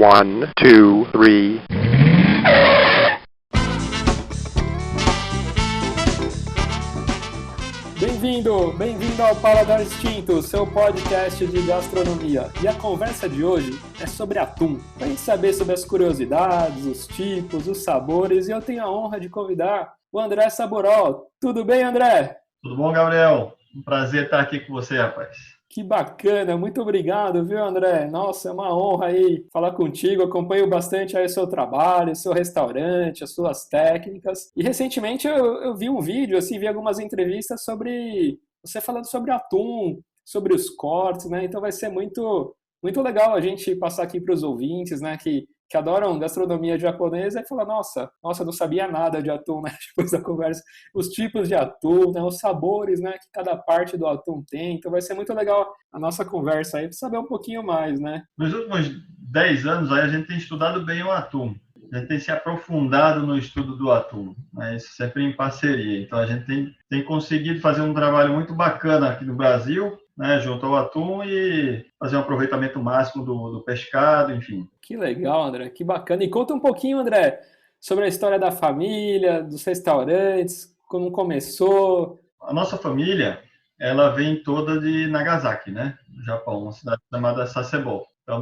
One, two, three. Bem-vindo ao Paladar Extinto, seu podcast de gastronomia. E a conversa de hoje é sobre atum. Pra gente saber sobre as curiosidades, os tipos, os sabores, e eu tenho a honra de convidar o André Saborol. Tudo bem, André? Tudo bom, Gabriel? Um prazer estar aqui com você, rapaz. Que bacana, muito obrigado, viu, André? Nossa, é uma honra aí falar contigo, acompanho bastante aí o seu trabalho, o seu restaurante, as suas técnicas. E recentemente eu vi um vídeo, assim, vi algumas entrevistas sobre você falando sobre atum, sobre os cortes, né? Então vai ser muito legal a gente passar aqui para os ouvintes, né, que adoram gastronomia japonesa e falar, nossa, não sabia nada de atum, né? Depois da conversa, os tipos de atum, né, os sabores, né, que cada parte do atum tem. Então vai ser muito legal a nossa conversa aí, para saber um pouquinho mais, né? Nos últimos 10 anos aí, a gente tem estudado bem o atum. A gente tem se aprofundado no estudo do atum, né? Isso sempre em parceria. Então a gente tem conseguido fazer um trabalho muito bacana aqui no Brasil, né, junto ao atum, e fazer um aproveitamento máximo do pescado, enfim. Que legal, André, que bacana. E conta um pouquinho, André, sobre a história da família, dos restaurantes, como começou. A nossa família, ela vem toda de Nagasaki, né, no Japão, uma cidade chamada Sasebo. Então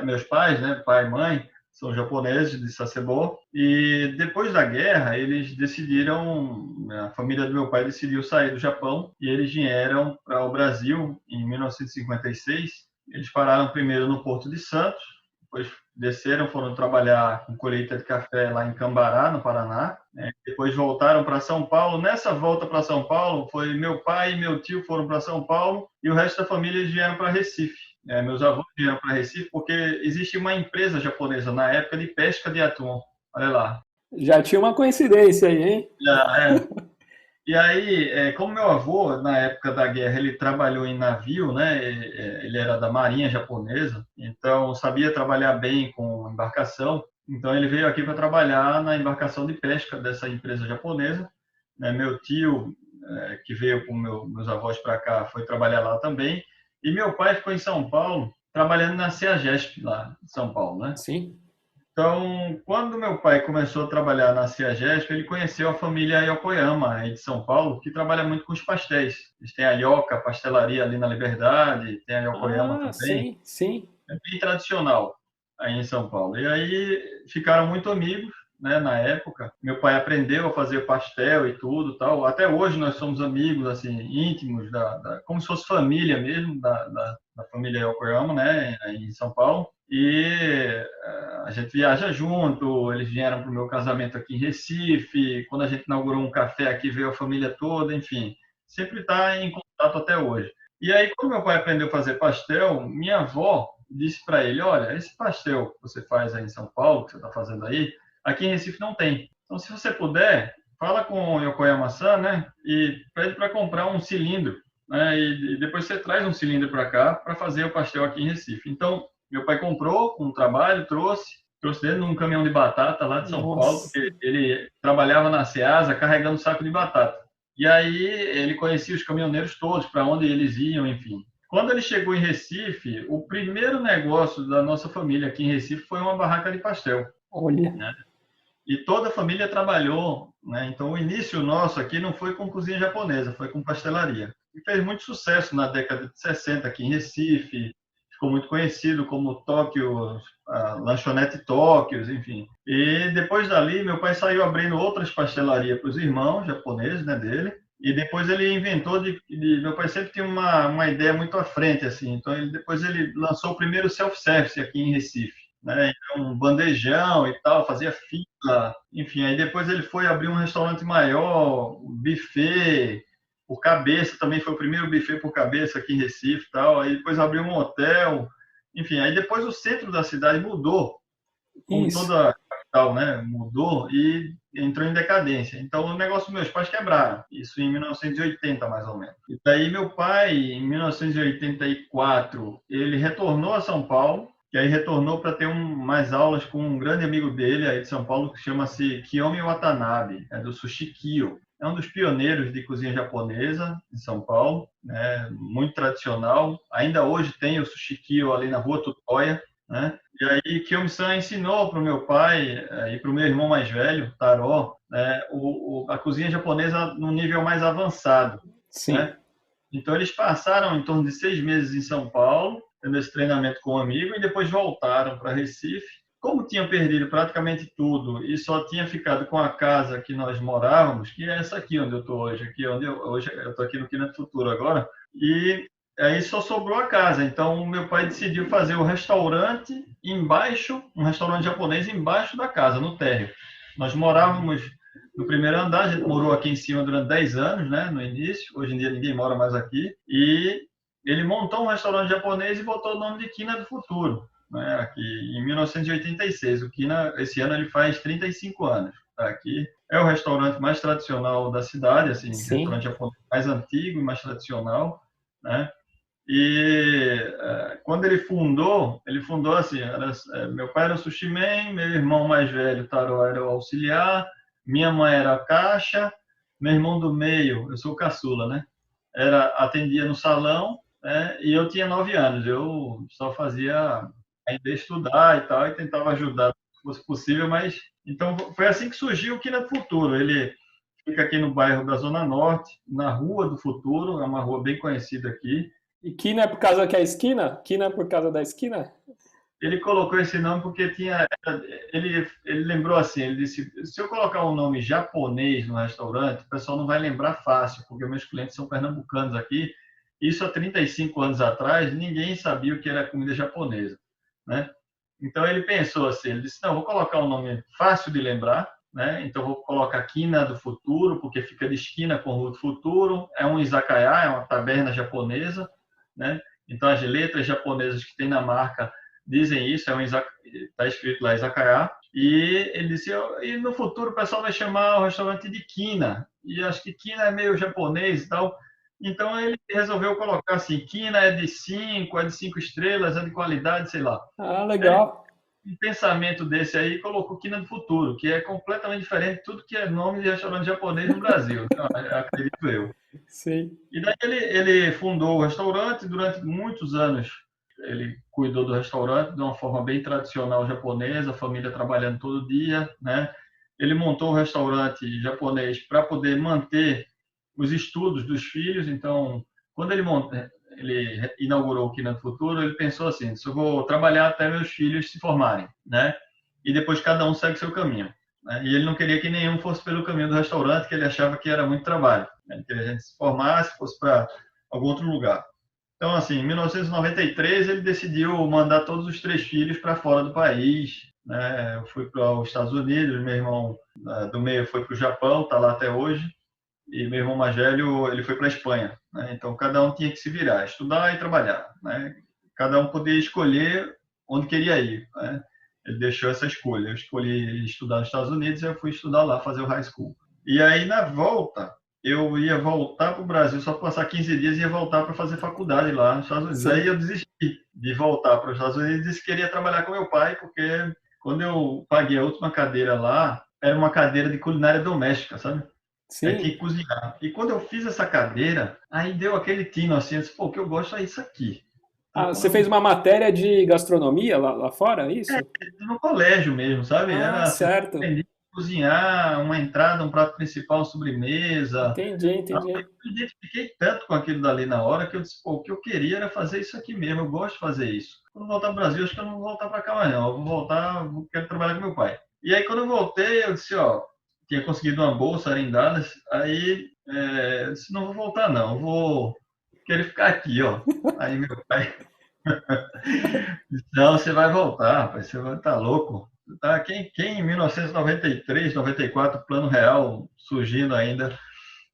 meus pais, né, pai e mãe, são japoneses de Sasebo, e depois da guerra eles decidiram, a família do meu pai decidiu sair do Japão e eles vieram para o Brasil em 1956. Eles pararam primeiro no Porto de Santos, depois desceram, foram trabalhar com colheita de café lá em Cambará, no Paraná, né? Depois voltaram para São Paulo. Nessa volta para São Paulo, foi meu pai e meu tio foram para São Paulo e o resto da família eles vieram para Recife. Meus avós vieram para Recife porque existe uma empresa japonesa na época de pesca de atum. Olha lá. Já tinha uma coincidência aí, hein? E aí, como meu avô, na época da guerra, ele trabalhou em navio, né? Ele era da marinha japonesa, então sabia trabalhar bem com embarcação. Então ele veio aqui para trabalhar na embarcação de pesca dessa empresa japonesa. Meu tio, que veio com meus avós para cá, foi trabalhar lá também. E meu pai ficou em São Paulo, trabalhando na CEAGESP, lá em São Paulo, né? Sim. Então, quando meu pai começou a trabalhar na CEAGESP, ele conheceu a família Yokoyama, aí de São Paulo, que trabalha muito com os pastéis. Eles têm a Yoka, a pastelaria ali na Liberdade, tem a Yokoyama também. Sim. É bem tradicional aí em São Paulo. E aí ficaram muito amigos, né, na época. Meu pai aprendeu a fazer pastel e tudo, tal. Até hoje nós somos amigos, assim, íntimos, como se fosse família mesmo, da família Yokoyama, né, aí em São Paulo. E a gente viaja junto, eles vieram para o meu casamento aqui em Recife, quando a gente inaugurou um café aqui, veio a família toda, enfim, sempre está em contato até hoje. E aí, quando meu pai aprendeu a fazer pastel, minha avó disse para ele, olha, esse pastel que você faz aí em São Paulo, que você está fazendo aí, aqui em Recife não tem. Então, se você puder, fala com o Yokoyama-san, né, e pede para comprar um cilindro, né, e depois você traz um cilindro para cá para fazer o pastel aqui em Recife. Então, meu pai comprou com o trabalho, trouxe dentro de um caminhão de batata lá de São Paulo, porque ele trabalhava na Ceasa carregando saco de batata. E aí ele conhecia os caminhoneiros todos, para onde eles iam, enfim. Quando ele chegou em Recife, o primeiro negócio da nossa família aqui em Recife foi uma barraca de pastel. Olha. Né? E toda a família trabalhou, né? Então o início nosso aqui não foi com cozinha japonesa, foi com pastelaria. E fez muito sucesso na década de 60 aqui em Recife, ficou muito conhecido como Tóquio, a lanchonete Tóquios, enfim. E depois dali, meu pai saiu abrindo outras pastelarias para os irmãos japoneses, né, dele. E depois ele inventou meu pai sempre tinha uma ideia muito à frente, assim. Então depois ele lançou o primeiro self-service aqui em Recife, né? Então, um bandejão e tal, fazia fila, enfim. Aí depois ele foi abrir um restaurante maior, um buffet por cabeça, também foi o primeiro buffet por cabeça aqui em Recife, tal. Aí depois abriu um hotel, enfim. Aí depois o centro da cidade mudou, como toda a capital, né? Mudou e entrou em decadência. Então o negócio dos meus pais quebraram, isso em 1980 mais ou menos. E daí meu pai, em 1984, ele retornou a São Paulo, e aí retornou para ter mais aulas com um grande amigo dele aí de São Paulo, que chama-se Kiyomi Watanabe, é do Sushi Kyo. É um dos pioneiros de cozinha japonesa em São Paulo, né? Muito tradicional. Ainda hoje tem o Sushi Kyo ali na Rua Tutóia, né? E aí Kyung-san ensinou para o meu pai e para o meu irmão mais velho, Taró, né, a cozinha japonesa num nível mais avançado, Sim. né? Então eles passaram em torno de 6 meses em São Paulo, tendo esse treinamento com um amigo, e depois voltaram para Recife. Como tinham perdido praticamente tudo e só tinha ficado com a casa que nós morávamos, que é essa aqui onde eu estou hoje, aqui onde hoje eu estou aqui no Quina do Futuro agora, e aí só sobrou a casa. Então o meu pai decidiu fazer o restaurante embaixo, um restaurante japonês embaixo da casa, no térreo. Nós morávamos no primeiro andar, a gente morou aqui em cima durante 10 anos, né, no início. Hoje em dia ninguém mora mais aqui. E ele montou um restaurante japonês e botou o nome de Quina do Futuro, né, aqui em 1986. O Quina, esse ano, ele faz 35 anos. Tá aqui. É o restaurante mais tradicional da cidade, assim, Sim. restaurante japonês mais antigo e mais tradicional, né? E quando ele fundou assim, meu pai era o sushi man, meu irmão mais velho, Taro, era o auxiliar, minha mãe era a caixa, meu irmão do meio, eu sou o caçula, né? Atendia no salão, né? E eu tinha 9 anos, eu só fazia ainda estudar e tal, e tentava ajudar se fosse possível, mas então foi assim que surgiu o Kina Futuro. Ele fica aqui no bairro da Zona Norte, na Rua do Futuro, é uma rua bem conhecida aqui. E Quina é por causa que é a esquina? Quina é por causa da esquina? Ele colocou esse nome porque ele lembrou assim, ele disse, se eu colocar um nome japonês no restaurante, o pessoal não vai lembrar fácil, porque meus clientes são pernambucanos aqui. Isso há 35 anos atrás, ninguém sabia o que era comida japonesa, né? Então ele pensou assim, ele disse, não, vou colocar um nome fácil de lembrar, né? Então vou colocar Quina do Futuro, porque fica de esquina com Rua do Futuro, é um izakaya, é uma taberna japonesa, né? Então as letras japonesas que tem na marca dizem isso, está escrito lá izakaya, e ele disse, e no futuro o pessoal vai chamar o restaurante de Quina, e acho que Quina é meio japonês e tal, então ele resolveu colocar assim, Quina é de 5, é de 5 estrelas, é de qualidade, sei lá. Ah, Ele, legal. um pensamento desse aí, colocou Quina do Futuro, que é completamente diferente de tudo que é nome de restaurante japonês no Brasil, acredito eu. Sim. E daí ele fundou o restaurante, durante muitos anos ele cuidou do restaurante de uma forma bem tradicional japonesa, a família trabalhando todo dia, né? Ele montou o restaurante japonês para poder manter os estudos dos filhos, então, quando ele inaugurou o Kina do Futuro, ele pensou assim, se eu vou trabalhar até meus filhos se formarem, né? E depois cada um segue seu caminho, né? E ele não queria que nenhum fosse pelo caminho do restaurante, que ele achava que era muito trabalho, né? Que a gente se formasse, fosse para algum outro lugar. Então, assim, em 1993, ele decidiu mandar todos os 3 filhos para fora do país, né? Eu fui para os Estados Unidos, meu irmão do meio foi para o Japão, está lá até hoje, e meu irmão mais velho, ele foi para a Espanha, né? Então, cada um tinha que se virar, estudar e trabalhar, né? Cada um podia escolher onde queria ir, né? Ele deixou essa escolha. Eu escolhi estudar nos Estados Unidos e eu fui estudar lá, fazer o high school. E aí, na volta, eu ia voltar para o Brasil só para passar 15 dias e ia voltar para fazer faculdade lá nos Estados Unidos. Sim. Aí eu desisti de voltar para os Estados Unidos e disse que queria trabalhar com meu pai, porque quando eu paguei a última cadeira lá, era uma cadeira de culinária doméstica, sabe? Aí tinha Sim. que cozinhar. E quando eu fiz essa cadeira, aí deu aquele tino assim, eu disse, pô, o que eu gosto é isso aqui. Então, Ah, quando você eu fez uma matéria de gastronomia lá fora, é isso? no colégio mesmo, sabe? Ah, Era assim, certo. aprendi a cozinhar, uma entrada, um prato principal, uma sobremesa. Entendi, Eu entendi. me identifiquei tanto com aquilo dali na hora que eu disse, pô, o que eu queria era fazer isso aqui mesmo, eu gosto de fazer isso. Quando eu voltar para o Brasil, acho que eu não vou voltar para cá mais não, eu vou voltar, quero trabalhar com meu pai. E aí quando eu voltei, eu disse, ó, tinha conseguido uma bolsa, Arendadas, aí eu disse, não vou voltar não, eu vou querer ficar aqui, ó. Aí meu pai disse, não, você vai voltar, rapaz, você vai estar louco. Tá, quem em 1993, 94, Plano Real surgindo ainda,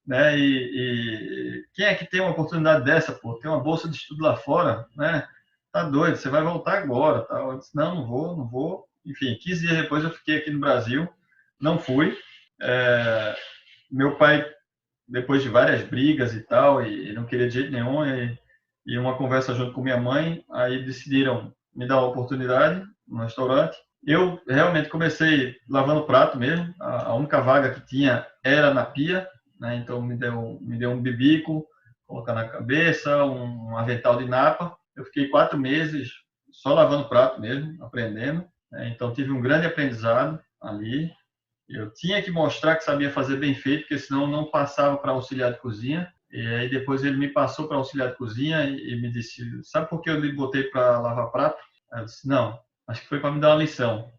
né? E quem é que tem uma oportunidade dessa, pô? Tem uma bolsa de estudo lá fora, né? Tá doido, você vai voltar agora, tá? Eu disse, não, não vou, não vou. Enfim, 15 dias depois eu fiquei aqui no Brasil, não fui. É, meu pai, depois de várias brigas e tal, e não queria de jeito nenhum, e uma conversa junto com minha mãe, aí decidiram me dar uma oportunidade no restaurante. Eu realmente comecei lavando prato mesmo, a única vaga que tinha era na pia, né? Então me deu um bibico, colocar na cabeça, um avental de napa. Eu fiquei 4 meses só lavando prato mesmo, aprendendo. Né? Então, tive um grande aprendizado ali. Eu tinha que mostrar que sabia fazer bem feito, porque senão não passava para auxiliar de cozinha. E aí depois ele me passou para auxiliar de cozinha e me disse, sabe por que eu lhe botei para lavar prato? Aí eu disse, não, acho que foi para me dar uma lição.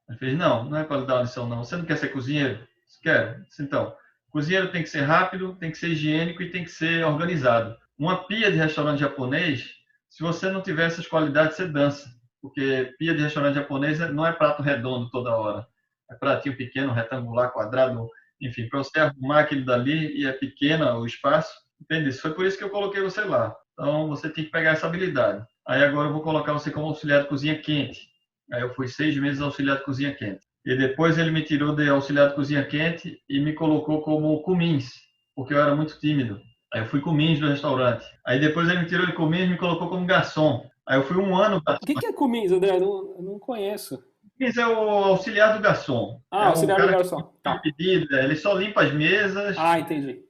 Ele fez, não, não é para lhe dar uma lição, não. Você não quer ser cozinheiro? Eu disse, quero. Disse, então, cozinheiro tem que ser rápido, tem que ser higiênico e tem que ser organizado. Uma pia de restaurante japonês, se você não tiver essas qualidades, você dança. Porque pia de restaurante japonês não é prato redondo toda hora. É pratinho pequeno, retangular, quadrado, enfim, para você arrumar aquilo dali e é pequeno o espaço, entende? Foi por isso que eu coloquei você lá. Então, você tem que pegar essa habilidade. Aí agora eu vou colocar você como auxiliar de cozinha quente. Aí eu fui 6 meses auxiliar de cozinha quente. E depois ele me tirou de auxiliar de cozinha quente e me colocou como comins, porque eu era muito tímido. Aí eu fui comins do restaurante. Aí depois ele me tirou de comins e me colocou como garçom. Aí eu fui um ano O que é comins, André? Eu não conheço. Comins é o auxiliar do garçom. Ah, É o auxiliar do cara que garçom. tem Tá. pedido, ele só limpa as mesas, Ah, entendi.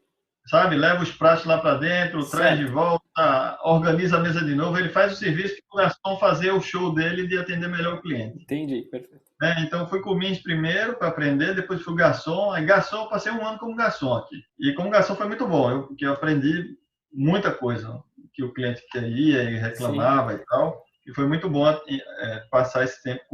sabe? Leva os pratos lá para dentro, traz de Certo. volta, organiza a mesa de novo. Ele faz o serviço para o garçom fazer o show dele de atender melhor o cliente. Entendi, perfeito. Né? Então, fui comins primeiro para aprender, depois fui garçom. Aí, garçom, eu passei um ano como garçom aqui. E como garçom foi muito bom, porque eu aprendi muita coisa que o cliente queria e Sim. reclamava e tal. E foi muito bom passar esse tempo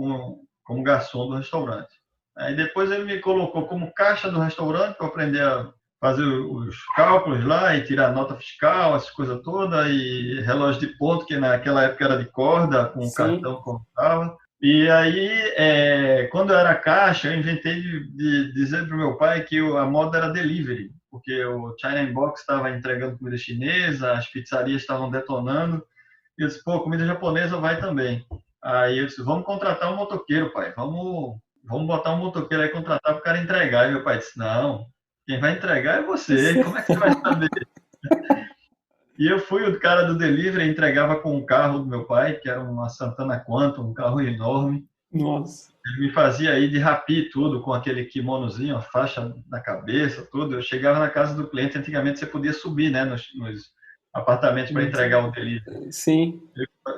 como garçom do restaurante. Aí depois ele me colocou como caixa do restaurante para aprender a fazer os cálculos lá e tirar nota fiscal, essas coisas todas, e relógio de ponto, que naquela época era de corda, com o Sim. cartão que contava. E aí, quando eu era caixa, eu inventei de dizer para o meu pai que a moda era delivery, porque o China Box estava entregando comida chinesa, as pizzarias estavam detonando, e eu disse, pô, comida japonesa vai também. Aí eu disse, vamos contratar um motoqueiro, pai, vamos botar um motoqueiro aí, contratar para o cara entregar. E meu pai disse, não, quem vai entregar é você, como é que você vai saber? E eu fui o cara do delivery, entregava com o carro do meu pai, que era uma Santana Quantum, um carro enorme. Nossa. Ele me fazia ir de rapi tudo, com aquele kimonozinho, a faixa na cabeça, tudo. Eu chegava na casa do cliente, antigamente você podia subir, né, nos apartamentos para entregar o delivery. Sim.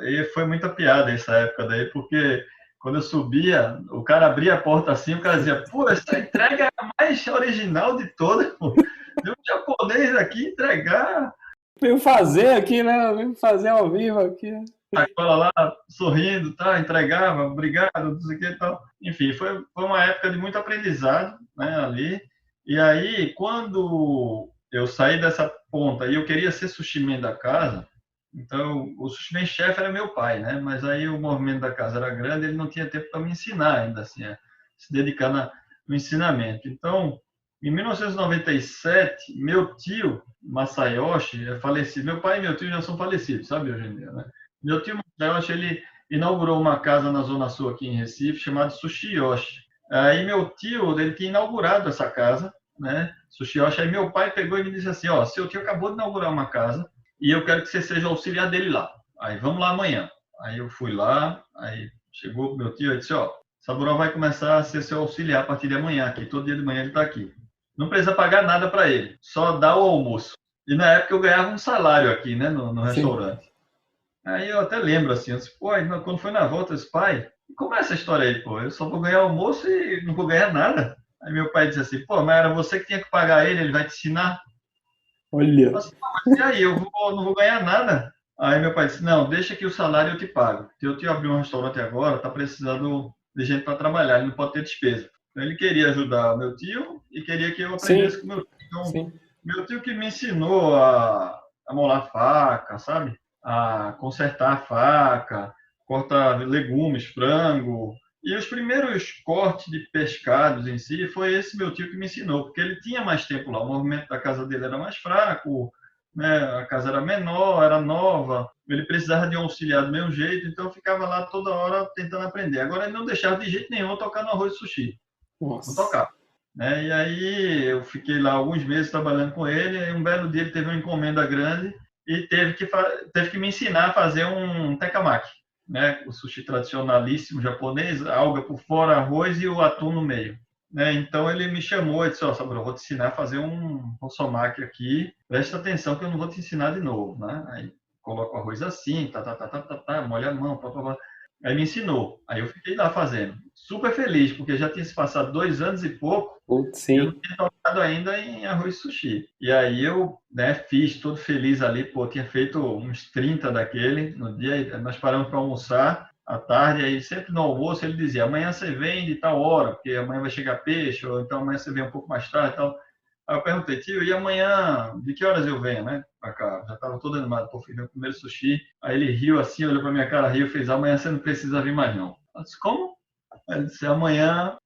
E foi muita piada essa época daí, porque quando eu subia, o cara abria a porta assim, o cara dizia, pô, essa entrega é a mais original de todas, pô. Tem um japonês aqui entregar. Veio fazer aqui, né? Veio fazer ao vivo aqui. A escola lá, sorrindo, tá, entregava, obrigado, não sei o que e tal. Enfim, foi uma época de muito aprendizado, né, ali. E aí, quando eu saí dessa ponta e eu queria ser sushi man da casa, então o sushi man chefe era meu pai, né? Mas aí o movimento da casa era grande, ele não tinha tempo para me ensinar ainda, assim, se dedicar no ensinamento. Então, em 1997, meu tio, Masayoshi, é falecido. Meu pai e meu tio já são falecidos, sabe, hoje em dia, né? Meu tio Masayoshi, ele inaugurou uma casa na Zona Sul aqui em Recife, chamada Sushi Yoshi. Aí meu tio, ele tinha inaugurado essa casa, né? Sushi Yoshi. Aí meu pai pegou e me disse assim, ó, seu tio acabou de inaugurar uma casa e eu quero que você seja auxiliar dele lá. Aí vamos lá amanhã. Aí eu fui lá, aí chegou meu tio e disse, ó, Saburão vai começar a ser seu auxiliar a partir de amanhã aqui, todo dia de manhã ele está aqui. Não precisa pagar nada para ele, só dá o almoço. E na época eu ganhava um salário aqui, né, no Sim. restaurante. Aí eu até lembro assim, eu disse, pô, quando foi na volta, eu disse, pai, como é essa história aí, pô? Eu só vou ganhar almoço e não vou ganhar nada. Aí meu pai disse assim, pô, mas era você que tinha que pagar ele vai te ensinar. Olha. Eu disse, mas e aí, não vou ganhar nada. Aí meu pai disse, não, deixa que o salário eu te pago. Teu tio abriu um restaurante agora, tá precisando de gente para trabalhar, ele não pode ter despesa. Então ele queria ajudar meu tio e queria que eu aprendesse Sim. com meu tio. Então, Sim. meu tio que me ensinou a molar faca, sabe? A consertar a faca, cortar legumes, frango. E os primeiros cortes de pescados em si foi esse meu tio que me ensinou, porque ele tinha mais tempo lá, o movimento da casa dele era mais fraco, né? A casa era menor, era nova, ele precisava de um auxiliar do mesmo jeito, então eu ficava lá toda hora tentando aprender. Agora ele não deixava de jeito nenhum tocar no arroz sushi, não Nossa. tocava. Né? E aí eu fiquei lá alguns meses trabalhando com ele, e um belo dia ele teve uma encomenda grande e teve que me ensinar a fazer um tekamaki, né? O sushi tradicionalíssimo japonês, alga por fora, arroz e o atum no meio. Né? Então ele me chamou e disse, ó, Samuel, eu vou te ensinar a fazer um rossomaki aqui, presta atenção que eu não vou te ensinar de novo. Né? Aí coloca o arroz assim, molha a mão, Aí me ensinou. Aí eu fiquei lá fazendo. Super feliz, porque já tinha se passado 2 anos e pouco Putz, e eu não sim. tinha tocado ainda em arroz e sushi. E aí eu, né, fiz todo feliz ali, pô, tinha feito uns 30 daquele no dia, e nós paramos para almoçar à tarde, aí sempre no almoço ele dizia, amanhã você vem de tal hora, porque amanhã vai chegar peixe, ou então amanhã você vem um pouco mais tarde e tal. Aí eu perguntei, tio, e amanhã, de que horas eu venho, né, pra cá? Já estava todo animado, pô, fiz meu primeiro sushi. Aí ele riu assim, olhou pra minha cara, riu, fez, amanhã você não precisa vir mais não. Eu disse, como? Ele disse, amanhã,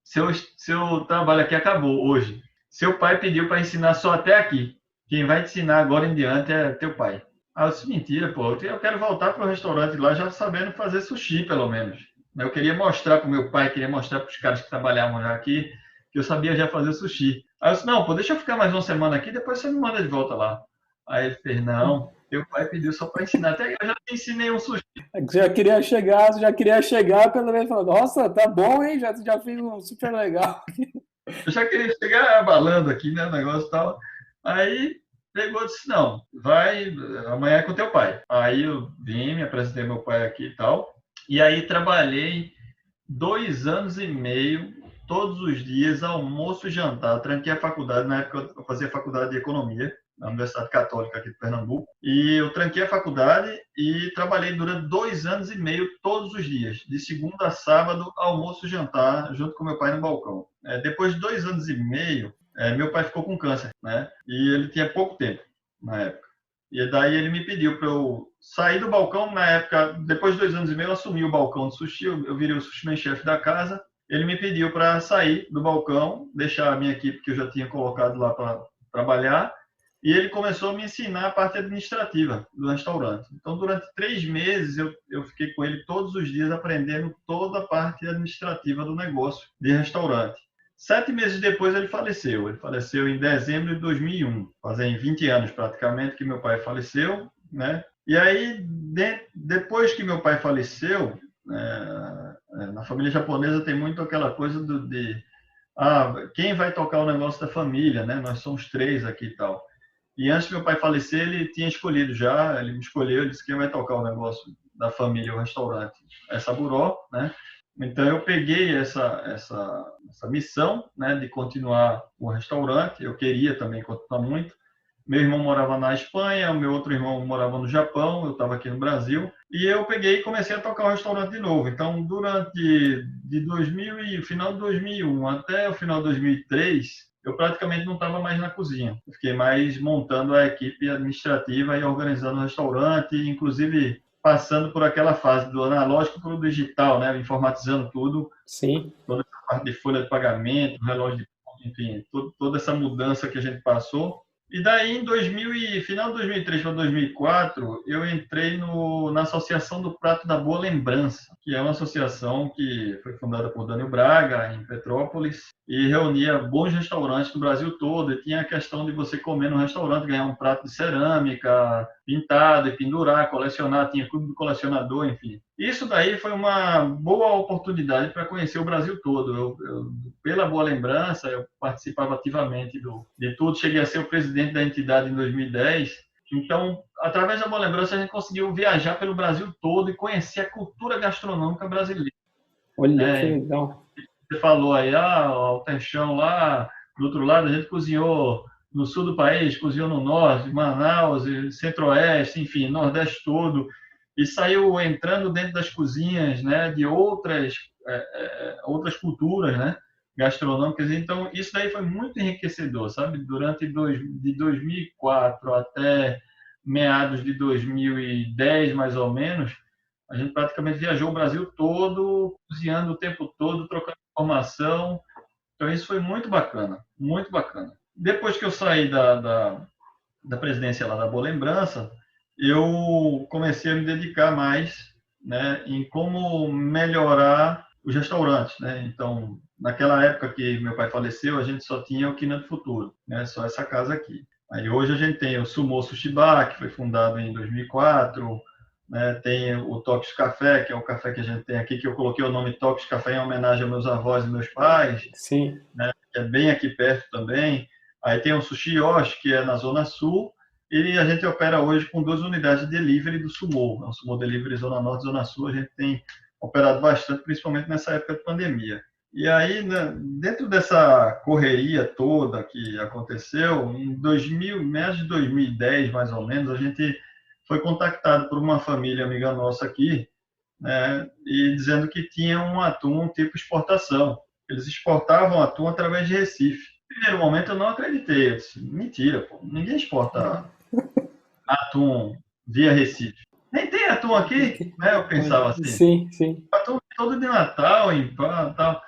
seu trabalho aqui acabou hoje. Seu pai pediu para ensinar só até aqui. Quem vai te ensinar agora em diante é teu pai. Ah, eu disse, mentira, pô, eu quero voltar para o restaurante lá já sabendo fazer sushi, pelo menos. Eu queria mostrar para o meu pai, queria mostrar para os caras que trabalhavam já aqui, que eu sabia já fazer sushi. Aí eu disse, não, pô, deixa eu ficar mais uma semana aqui, depois você me manda de volta lá. Aí ele fez, não, teu pai pediu só para ensinar. Até eu já te ensinei um sushi. Já queria chegar pelo menos falando, nossa, tá bom, hein? Já fiz um super legal. Eu já queria chegar abalando aqui, né, o negócio e tal. Aí pegou e disse, não, vai, amanhã é com teu pai. Aí eu vim, me apresentei meu pai aqui e tal. E aí trabalhei 2 anos e meio, todos os dias, almoço e jantar. Tranquei a faculdade, na época eu fazia faculdade de economia, na Universidade Católica aqui de Pernambuco. E eu tranquei a faculdade e trabalhei durante 2 anos e meio, todos os dias, de segunda a sábado, almoço e jantar, junto com meu pai no balcão. Depois de 2 anos e meio, meu pai ficou com câncer, né? E ele tinha pouco tempo na época. E daí ele me pediu para eu sair do balcão. Na época, depois de 2 anos e meio, eu assumi o balcão de sushi, eu virei o sushi chefe da casa. Ele me pediu para sair do balcão, deixar a minha equipe que eu já tinha colocado lá para trabalhar, e ele começou a me ensinar a parte administrativa do restaurante. Então, durante 3 meses, eu fiquei com ele todos os dias aprendendo toda a parte administrativa do negócio de restaurante. 7 meses depois ele faleceu. Ele faleceu em dezembro de 2001. Fazem 20 anos praticamente que meu pai faleceu, né? E aí, depois que meu pai faleceu, na família japonesa tem muito aquela coisa quem vai tocar o negócio da família, né? Nós somos 3 aqui e tal. E antes que meu pai falecer, ele tinha escolhido já, ele me escolheu, ele disse quem vai tocar o negócio da família, o restaurante, é Saburó, né? Então eu peguei essa missão, né, de continuar o restaurante. Eu queria também continuar muito. Meu irmão morava na Espanha, o meu outro irmão morava no Japão, eu estava aqui no Brasil, e eu peguei e comecei a tocar o restaurante de novo. Então, durante final de 2001 até o final de 2003, eu praticamente não estava mais na cozinha. Eu fiquei mais montando a equipe administrativa e organizando o restaurante, inclusive passando por aquela fase do analógico para o digital, né, informatizando tudo. Sim. Toda essa parte de folha de pagamento, relógio de ponto, enfim, toda essa mudança que a gente passou. E daí, final de 2003 para 2004, eu entrei na Associação do Prato da Boa Lembrança, que é uma associação que foi fundada por Dânio Braga, em Petrópolis, e reunia bons restaurantes do Brasil todo. E tinha a questão de você comer no restaurante, ganhar um prato de cerâmica, pintado e pendurar, colecionar, tinha clube do colecionador, enfim. Isso daí foi uma boa oportunidade para conhecer o Brasil todo. Pela Boa Lembrança, eu participava ativamente de tudo, cheguei a ser o presidente da entidade em 2010. Então, através da Boa Lembrança, a gente conseguiu viajar pelo Brasil todo e conhecer a cultura gastronômica brasileira. Olha que legal. Você falou aí, o Teixão lá do outro lado, a gente cozinhou no sul do país, cozinhou no norte, Manaus, centro-oeste, enfim, nordeste todo, e saiu entrando dentro das cozinhas, né, de outras culturas, né, gastronômicas. Então, isso daí foi muito enriquecedor, sabe? De 2004 até meados de 2010, mais ou menos, a gente praticamente viajou o Brasil todo, cozinhando o tempo todo, trocando informação. Então, isso foi muito bacana, muito bacana. Depois que eu saí da presidência lá da Boa Lembrança, eu comecei a me dedicar mais, né, em como melhorar os restaurantes, né? Então, naquela época que meu pai faleceu, a gente só tinha o Quina do Futuro, né? Só essa casa aqui. Aí hoje a gente tem o Sumo Sushi Bar, que foi fundado em 2004, né? Tem o Toques Café, que é o café que a gente tem aqui, que eu coloquei o nome Toques Café em homenagem aos meus avós e meus pais. Sim. Né? Que é bem aqui perto também. Aí tem o Sushi Yoshi, que é na Zona Sul, e a gente opera hoje com 2 unidades de delivery do Sumo. É o Sumo Delivery Zona Norte e Zona Sul. A gente tem operado bastante, principalmente nessa época de pandemia. E aí, né, dentro dessa correria toda que aconteceu, em 2000, meados de 2010, mais ou menos, a gente foi contactado por uma família amiga nossa aqui, né, e dizendo que tinha um atum tipo exportação. Eles exportavam atum através de Recife. No primeiro momento eu não acreditei. Eu disse, mentira, pô, ninguém exporta atum via Recife. Nem tem atum aqui, né? Eu pensava assim. Sim, sim. Atum todo de Natal, em pá, tal.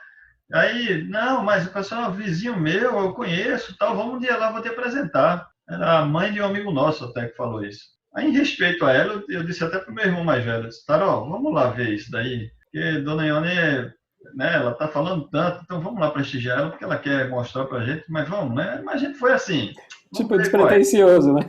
Aí, não, mas o pessoal é um vizinho meu, eu conheço, tal, vamos um dia lá, vou te apresentar. Era a mãe de um amigo nosso até que falou isso. Aí, em respeito a ela, eu disse até pro meu irmão mais velho, eu disse, Taró, vamos lá ver isso daí, porque Dona Ione, né, ela tá falando tanto, então vamos lá prestigiar ela, porque ela quer mostrar pra gente, mas vamos, né? Mas a gente foi assim, vamos Tipo, ver qual é. despretensioso, né?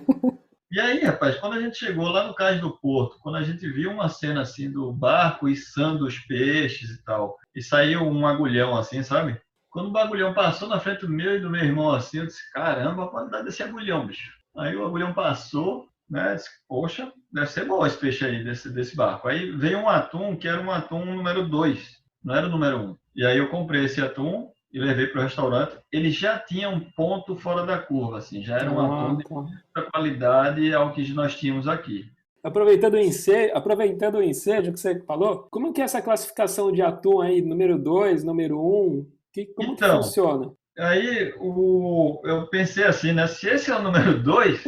E aí, rapaz, quando a gente chegou lá no cais do porto, quando a gente viu uma cena assim do barco içando os peixes e tal, e saiu um agulhão assim, sabe? Quando o bagulhão passou na frente do meu e do meu irmão assim, eu disse, caramba, a qualidade desse agulhão, bicho. Aí o agulhão passou, né? Disse, poxa, deve ser bom esse peixe aí, desse barco. Aí veio um atum que era um atum número 2, não era o número 1. E aí eu comprei esse atum e levei para o restaurante. Ele já tinha um ponto fora da curva, assim, já era um atum de muita qualidade ao que nós tínhamos aqui. Aproveitando o ensejo que você falou, como que é essa classificação de atum aí, número 2, número 1? Como que Então, funciona? aí eu pensei assim, né? Se esse é o número 2,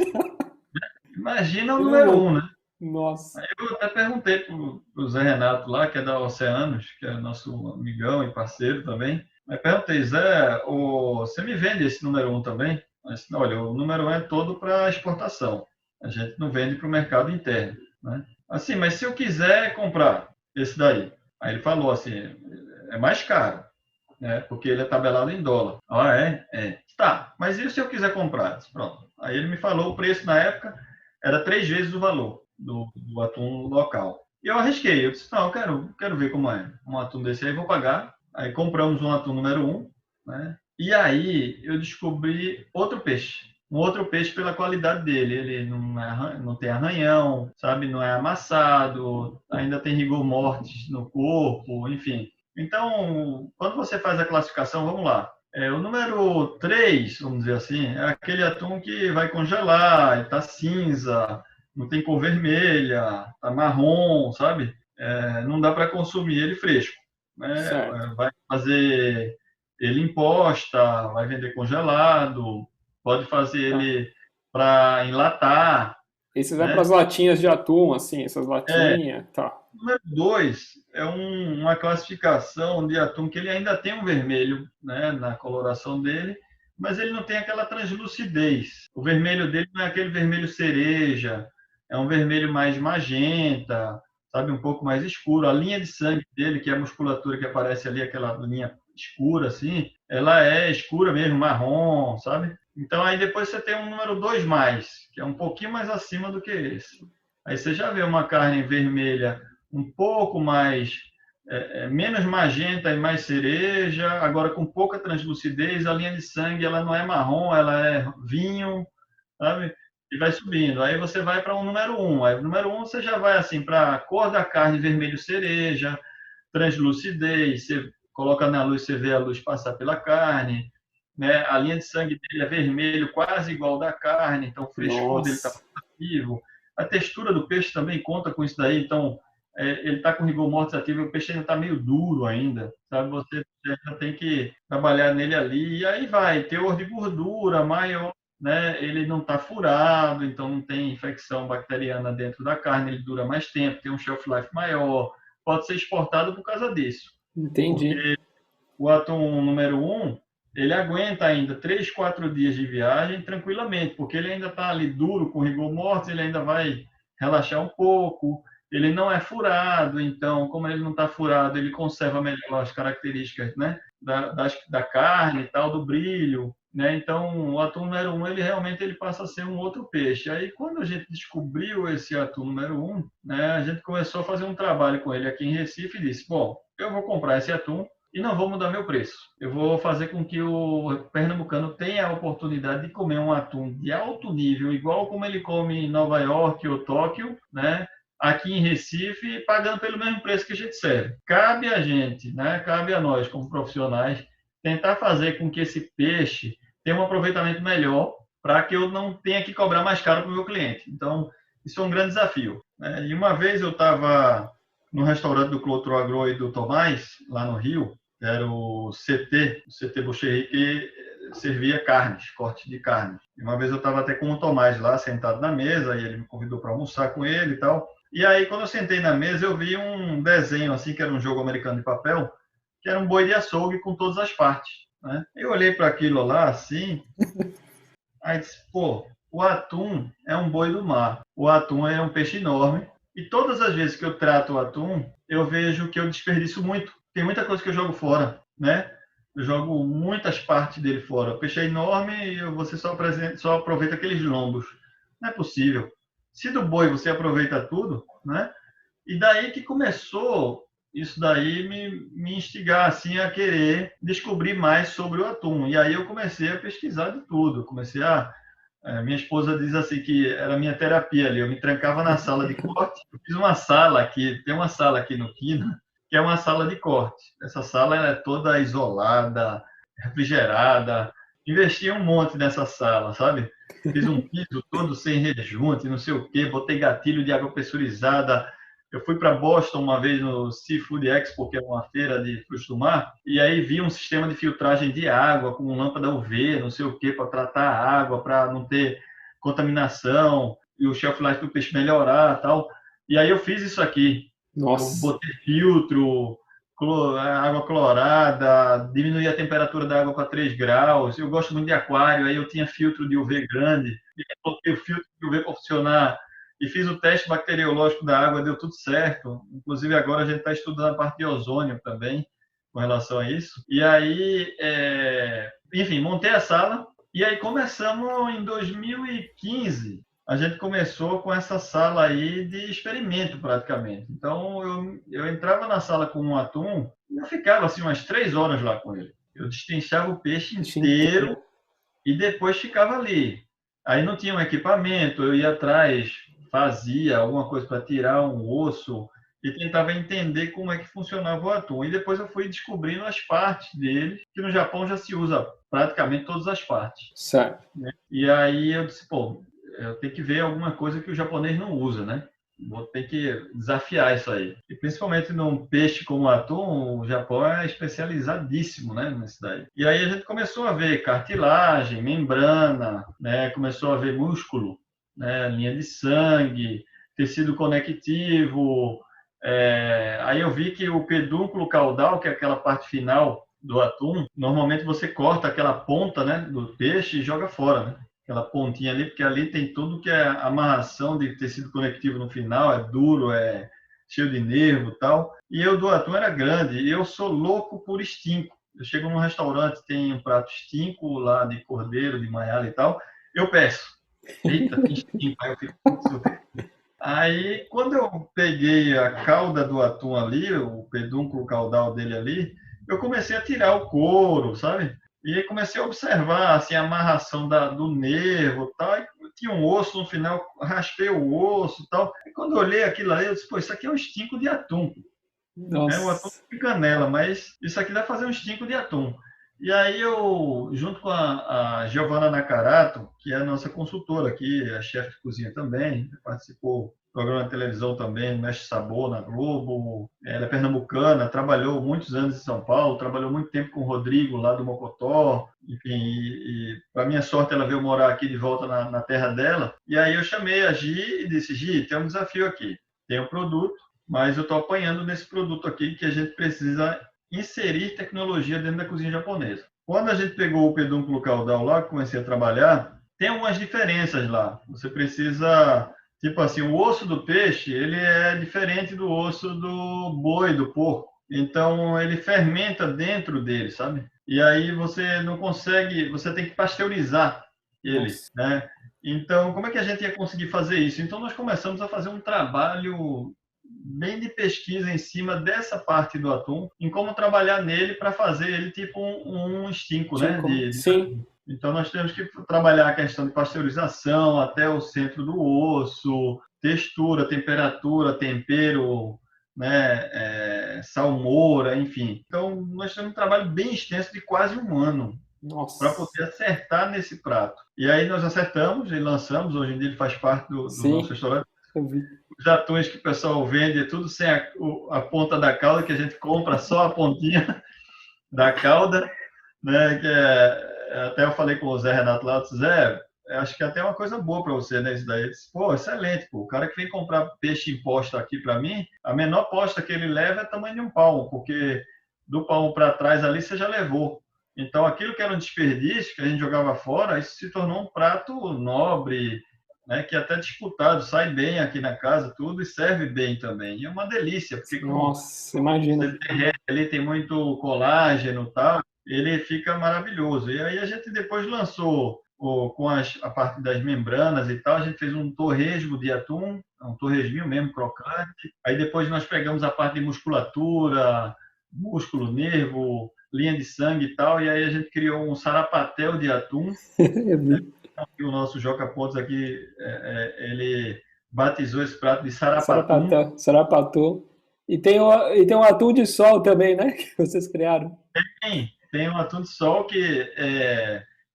imagina o número 1, né? Nossa. Aí eu até perguntei para o Zé Renato lá, que é da Oceanos, que é nosso amigão e parceiro também. Aí perguntei, Zé, você me vende esse número 1 também? Ele disse, olha, o número 1 é todo para exportação. A gente não vende para o mercado interno, né? Assim, mas se eu quiser comprar esse daí, aí ele falou assim, é mais caro, né? Porque ele é tabelado em dólar. Ah, é? É. Tá, mas e se eu quiser comprar? Pronto. Aí ele me falou o preço na época, era 3 vezes o valor do atum local. E eu arrisquei, eu disse, não, eu quero ver como é. Um atum desse aí, vou pagar. Aí compramos um atum número 1, né? E aí eu descobri outro peixe. Um outro peixe pela qualidade dele. Ele não tem arranhão, sabe? Não é amassado, ainda tem rigor mortis no corpo, enfim. Então, quando você faz a classificação, vamos lá. O número 3, vamos dizer assim, é aquele atum que vai congelar, está cinza, não tem cor vermelha, está marrom, sabe? Não dá para consumir ele fresco, né? Certo. Vai fazer ele em posta, vai vender congelado, pode fazer Tá. ele para enlatar, E você vai para né? as latinhas de atum, assim, essas latinhas, tá. O número 2 é uma classificação de atum que ele ainda tem um vermelho, né, na coloração dele, mas ele não tem aquela translucidez. O vermelho dele não é aquele vermelho cereja, é um vermelho mais magenta, sabe, um pouco mais escuro. A linha de sangue dele, que é a musculatura que aparece ali, aquela linha escura assim, ela é escura mesmo, marrom, sabe? Então aí depois você tem um número 2 mais, que é um pouquinho mais acima do que esse. Aí você já vê uma carne vermelha um pouco mais, menos magenta e mais cereja, agora com pouca translucidez, a linha de sangue ela não é marrom, ela é vinho, sabe? E vai subindo. Aí você vai para um número 1. Aí o número 1 você já vai assim para a cor da carne vermelho cereja, translucidez, você coloca na luz, você vê a luz passar pela carne, né? A linha de sangue dele é vermelho, quase igual da carne, então o frescor dele está Nossa. ativo. A textura do peixe também conta com isso daí, então ele está com rigor mortis ativo, o peixe ainda está meio duro ainda, sabe? Você ainda tem que trabalhar nele ali, e aí vai, teor de gordura maior, né? Ele não está furado, então não tem infecção bacteriana dentro da carne, ele dura mais tempo, tem um shelf life maior, pode ser exportado por causa disso. Entendi. Porque o atum número 1, ele aguenta ainda 3, 4 dias de viagem tranquilamente, porque ele ainda está ali duro, com rigor mortis, ele ainda vai relaxar um pouco, ele não é furado, então, como ele não está furado, ele conserva melhor as características, né, da carne e tal, do brilho, né? Então, o atum número 1, ele realmente ele passa a ser um outro peixe. Aí, quando a gente descobriu esse atum número 1, né, a gente começou a fazer um trabalho com ele aqui em Recife e disse, bom, eu vou comprar esse atum, e não vou mudar meu preço. Eu vou fazer com que o pernambucano tenha a oportunidade de comer um atum de alto nível, igual como ele come em Nova York ou Tóquio, né? aqui em Recife, pagando pelo mesmo preço que a gente serve. Cabe a gente, né? Cabe a nós, como profissionais, tentar fazer com que esse peixe tenha um aproveitamento melhor para que eu não tenha que cobrar mais caro para o meu cliente. Então, isso é um grande desafio, né? E uma vez eu estava no restaurante do Clotro Agro e do Tomás, lá no Rio, que era o CT Boucherie, que servia carnes, corte de carne. E uma vez eu estava até com o Tomás lá, sentado na mesa, e ele me convidou para almoçar com ele e tal. E aí, quando eu sentei na mesa, eu vi um desenho, assim, que era um jogo americano de papel, que era um boi de açougue com todas as partes, né? Eu olhei para aquilo lá, assim, aí disse, pô, o atum é um boi do mar. O atum é um peixe enorme. E todas as vezes que eu trato o atum, eu vejo que eu desperdiço muito. Tem muita coisa que eu jogo fora, né? Eu jogo muitas partes dele fora. O peixe é enorme e você só aproveita aqueles lombos. Não é possível. Se do boi você aproveita tudo, né? E daí que começou isso daí me instigar assim a querer descobrir mais sobre o atum. E aí eu comecei a pesquisar de tudo. Minha esposa diz assim que era a minha terapia ali. Eu me trancava na sala de corte. Eu fiz uma sala aqui, tem uma sala aqui no Quina, que é uma sala de corte. Essa sala é toda isolada, refrigerada. Investi um monte nessa sala, sabe? Fiz um piso todo sem rejunte, não sei o quê, botei gatilho de água pressurizada. Eu fui para Boston uma vez no Seafood Expo, que é uma feira de frutos do mar, e aí vi um sistema de filtragem de água com lâmpada UV, não sei o quê, para tratar a água, para não ter contaminação e o shelf life do peixe melhorar, tal. E aí eu fiz isso aqui. Eu Nossa. botei filtro, água clorada, diminuí a temperatura da água para 3 graus. Eu gosto muito de aquário, aí eu tinha filtro de UV grande, e coloquei o filtro de UV para funcionar e fiz o teste bacteriológico da água, deu tudo certo. Inclusive, agora a gente está estudando a parte de ozônio também, com relação a isso. E aí, enfim, montei a sala, e aí começamos em 2015. A gente começou com essa sala aí de experimento, praticamente. Então, eu entrava na sala com um atum e eu ficava assim umas 3 horas lá com ele. Eu destrinchava o peixe inteiro e depois ficava ali. Aí não tinha um equipamento, eu ia atrás, fazia alguma coisa para tirar um osso e tentava entender como é que funcionava o atum. E depois eu fui descobrindo as partes dele, que no Japão já se usa praticamente todas as partes. Certo. Né? E aí eu disse, pô, eu tenho que ver alguma coisa que o japonês não usa, né? Vou ter que desafiar isso aí. E principalmente num peixe como o atum, o Japão é especializadíssimo, né, nisso daí. E aí a gente começou a ver cartilagem, membrana, né, começou a ver músculo, né, linha de sangue, tecido conectivo. Aí eu vi que o pedúnculo caudal, que é aquela parte final do atum, normalmente você corta aquela ponta, né, do peixe e joga fora, né? Aquela pontinha ali, porque ali tem tudo que é amarração de tecido conectivo no final, é duro, é cheio de nervo e tal. E eu do atum era grande, e eu sou louco por estinco. Eu chego num restaurante, tem um prato estinco lá de cordeiro, de maiala e tal, eu peço. Eita, tem estinco. Aí eu fico, aí, quando eu peguei a cauda do atum ali, o pedúnculo caudal dele ali, eu comecei a tirar o couro, sabe? E aí comecei a observar assim, a amarração do nervo e tal. E tinha um osso no final, raspei o osso e tal. E quando eu olhei aquilo ali, eu disse, pô, isso aqui é um estinco de atum. É um atum Nossa. de canela, mas isso aqui dá para fazer um estinco de atum. E aí eu, junto com a Giovanna Nakarato, que é a nossa consultora aqui, a chefe de cozinha também, participou do programa de televisão também, Mestre Sabor na Globo, ela é pernambucana, trabalhou muitos anos em São Paulo, trabalhou muito tempo com o Rodrigo lá do Mocotó, enfim, e para minha sorte ela veio morar aqui de volta na terra dela, e aí eu chamei a Gi e disse, Gi, tem um desafio aqui, tem um produto, mas eu estou apanhando nesse produto aqui que a gente precisa inserir tecnologia dentro da cozinha japonesa. Quando a gente pegou o pedúnculo caudal lá, comecei a trabalhar, tem algumas diferenças lá. Você precisa, tipo assim, o osso do peixe, ele é diferente do osso do boi, do porco. Então, ele fermenta dentro dele, sabe? E aí você não consegue, você tem que pasteurizar ele, Nossa. né? Então, como é que a gente ia conseguir fazer isso? Então, nós começamos a fazer um trabalho bem de pesquisa em cima dessa parte do atum, em como trabalhar nele para fazer ele tipo um estinco, né? Sim. Então, nós temos que trabalhar a questão de pasteurização até o centro do osso, textura, temperatura, tempero, né, salmoura, enfim. Então, nós temos um trabalho bem extenso de quase um ano para Nossa. poder acertar nesse prato. E aí nós acertamos e lançamos, hoje em dia ele faz parte do nosso Sim, restaurante. eu vi. Os atuns que o pessoal vende é tudo sem a ponta da cauda, que a gente compra só a pontinha da cauda, né? Até eu falei com o Zé Renato lá, eu disse, Zé, eu acho que é até uma coisa boa para você, né? Isso daí. Ele disse, pô, excelente, pô. O cara que vem comprar peixe em posta aqui para mim, a menor posta que ele leva é tamanho de um palmo, porque do palmo para trás ali você já levou. Então, aquilo que era um desperdício, que a gente jogava fora, isso se tornou um prato nobre, né, que é até disputado, sai bem aqui na casa, tudo, e serve bem também. E é uma delícia, porque como Nossa, imagina. ele derrete ali, tem muito colágeno e tal, ele fica maravilhoso. E aí a gente depois lançou, com a parte das membranas e tal, a gente fez um torresmo de atum, um torresminho mesmo, crocante. Aí depois nós pegamos a parte de musculatura, músculo, nervo, linha de sangue e tal, e aí a gente criou um sarapatel de atum. Eu vi. O nosso Joca Pontes aqui, ele batizou esse prato de sarapatum. Sarapatel. E tem um atum de sol também, né? Que vocês criaram. Tem um atum de sol que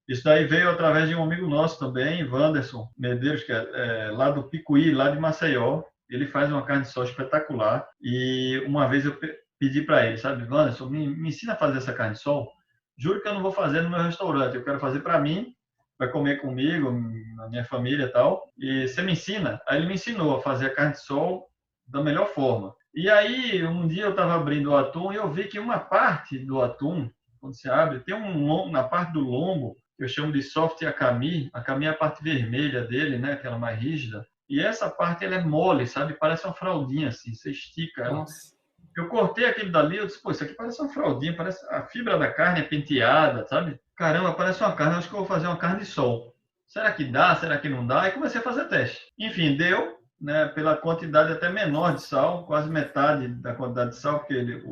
isso daí veio através de um amigo nosso também, Wanderson Medeiros, que é lá do Picuí, lá de Maceió. Ele faz uma carne de sol espetacular. E uma vez eu pedi para ele, sabe, Wanderson, me ensina a fazer essa carne de sol. Juro que eu não vou fazer no meu restaurante, eu quero fazer para mim, vai comer comigo, na minha família e tal. E você me ensina? Aí ele me ensinou a fazer a carne de sol da melhor forma. E aí, um dia eu estava abrindo o atum e eu vi que uma parte do atum, quando você abre, tem na parte do lombo, que eu chamo de soft akami. Akami é a parte vermelha dele, né? Aquela mais rígida. E essa parte, ela é mole, sabe? Parece uma fraldinha, assim. Você estica ela. Nossa. Eu cortei aquele dali, eu disse, pô, isso aqui parece uma fraldinha, parece a fibra da carne é penteada, sabe? Caramba, parece uma carne, eu acho que eu vou fazer uma carne de sol. Será que dá? Será que não dá? E comecei a fazer teste. Enfim, deu, né, pela quantidade até menor de sal, quase metade da quantidade de sal, porque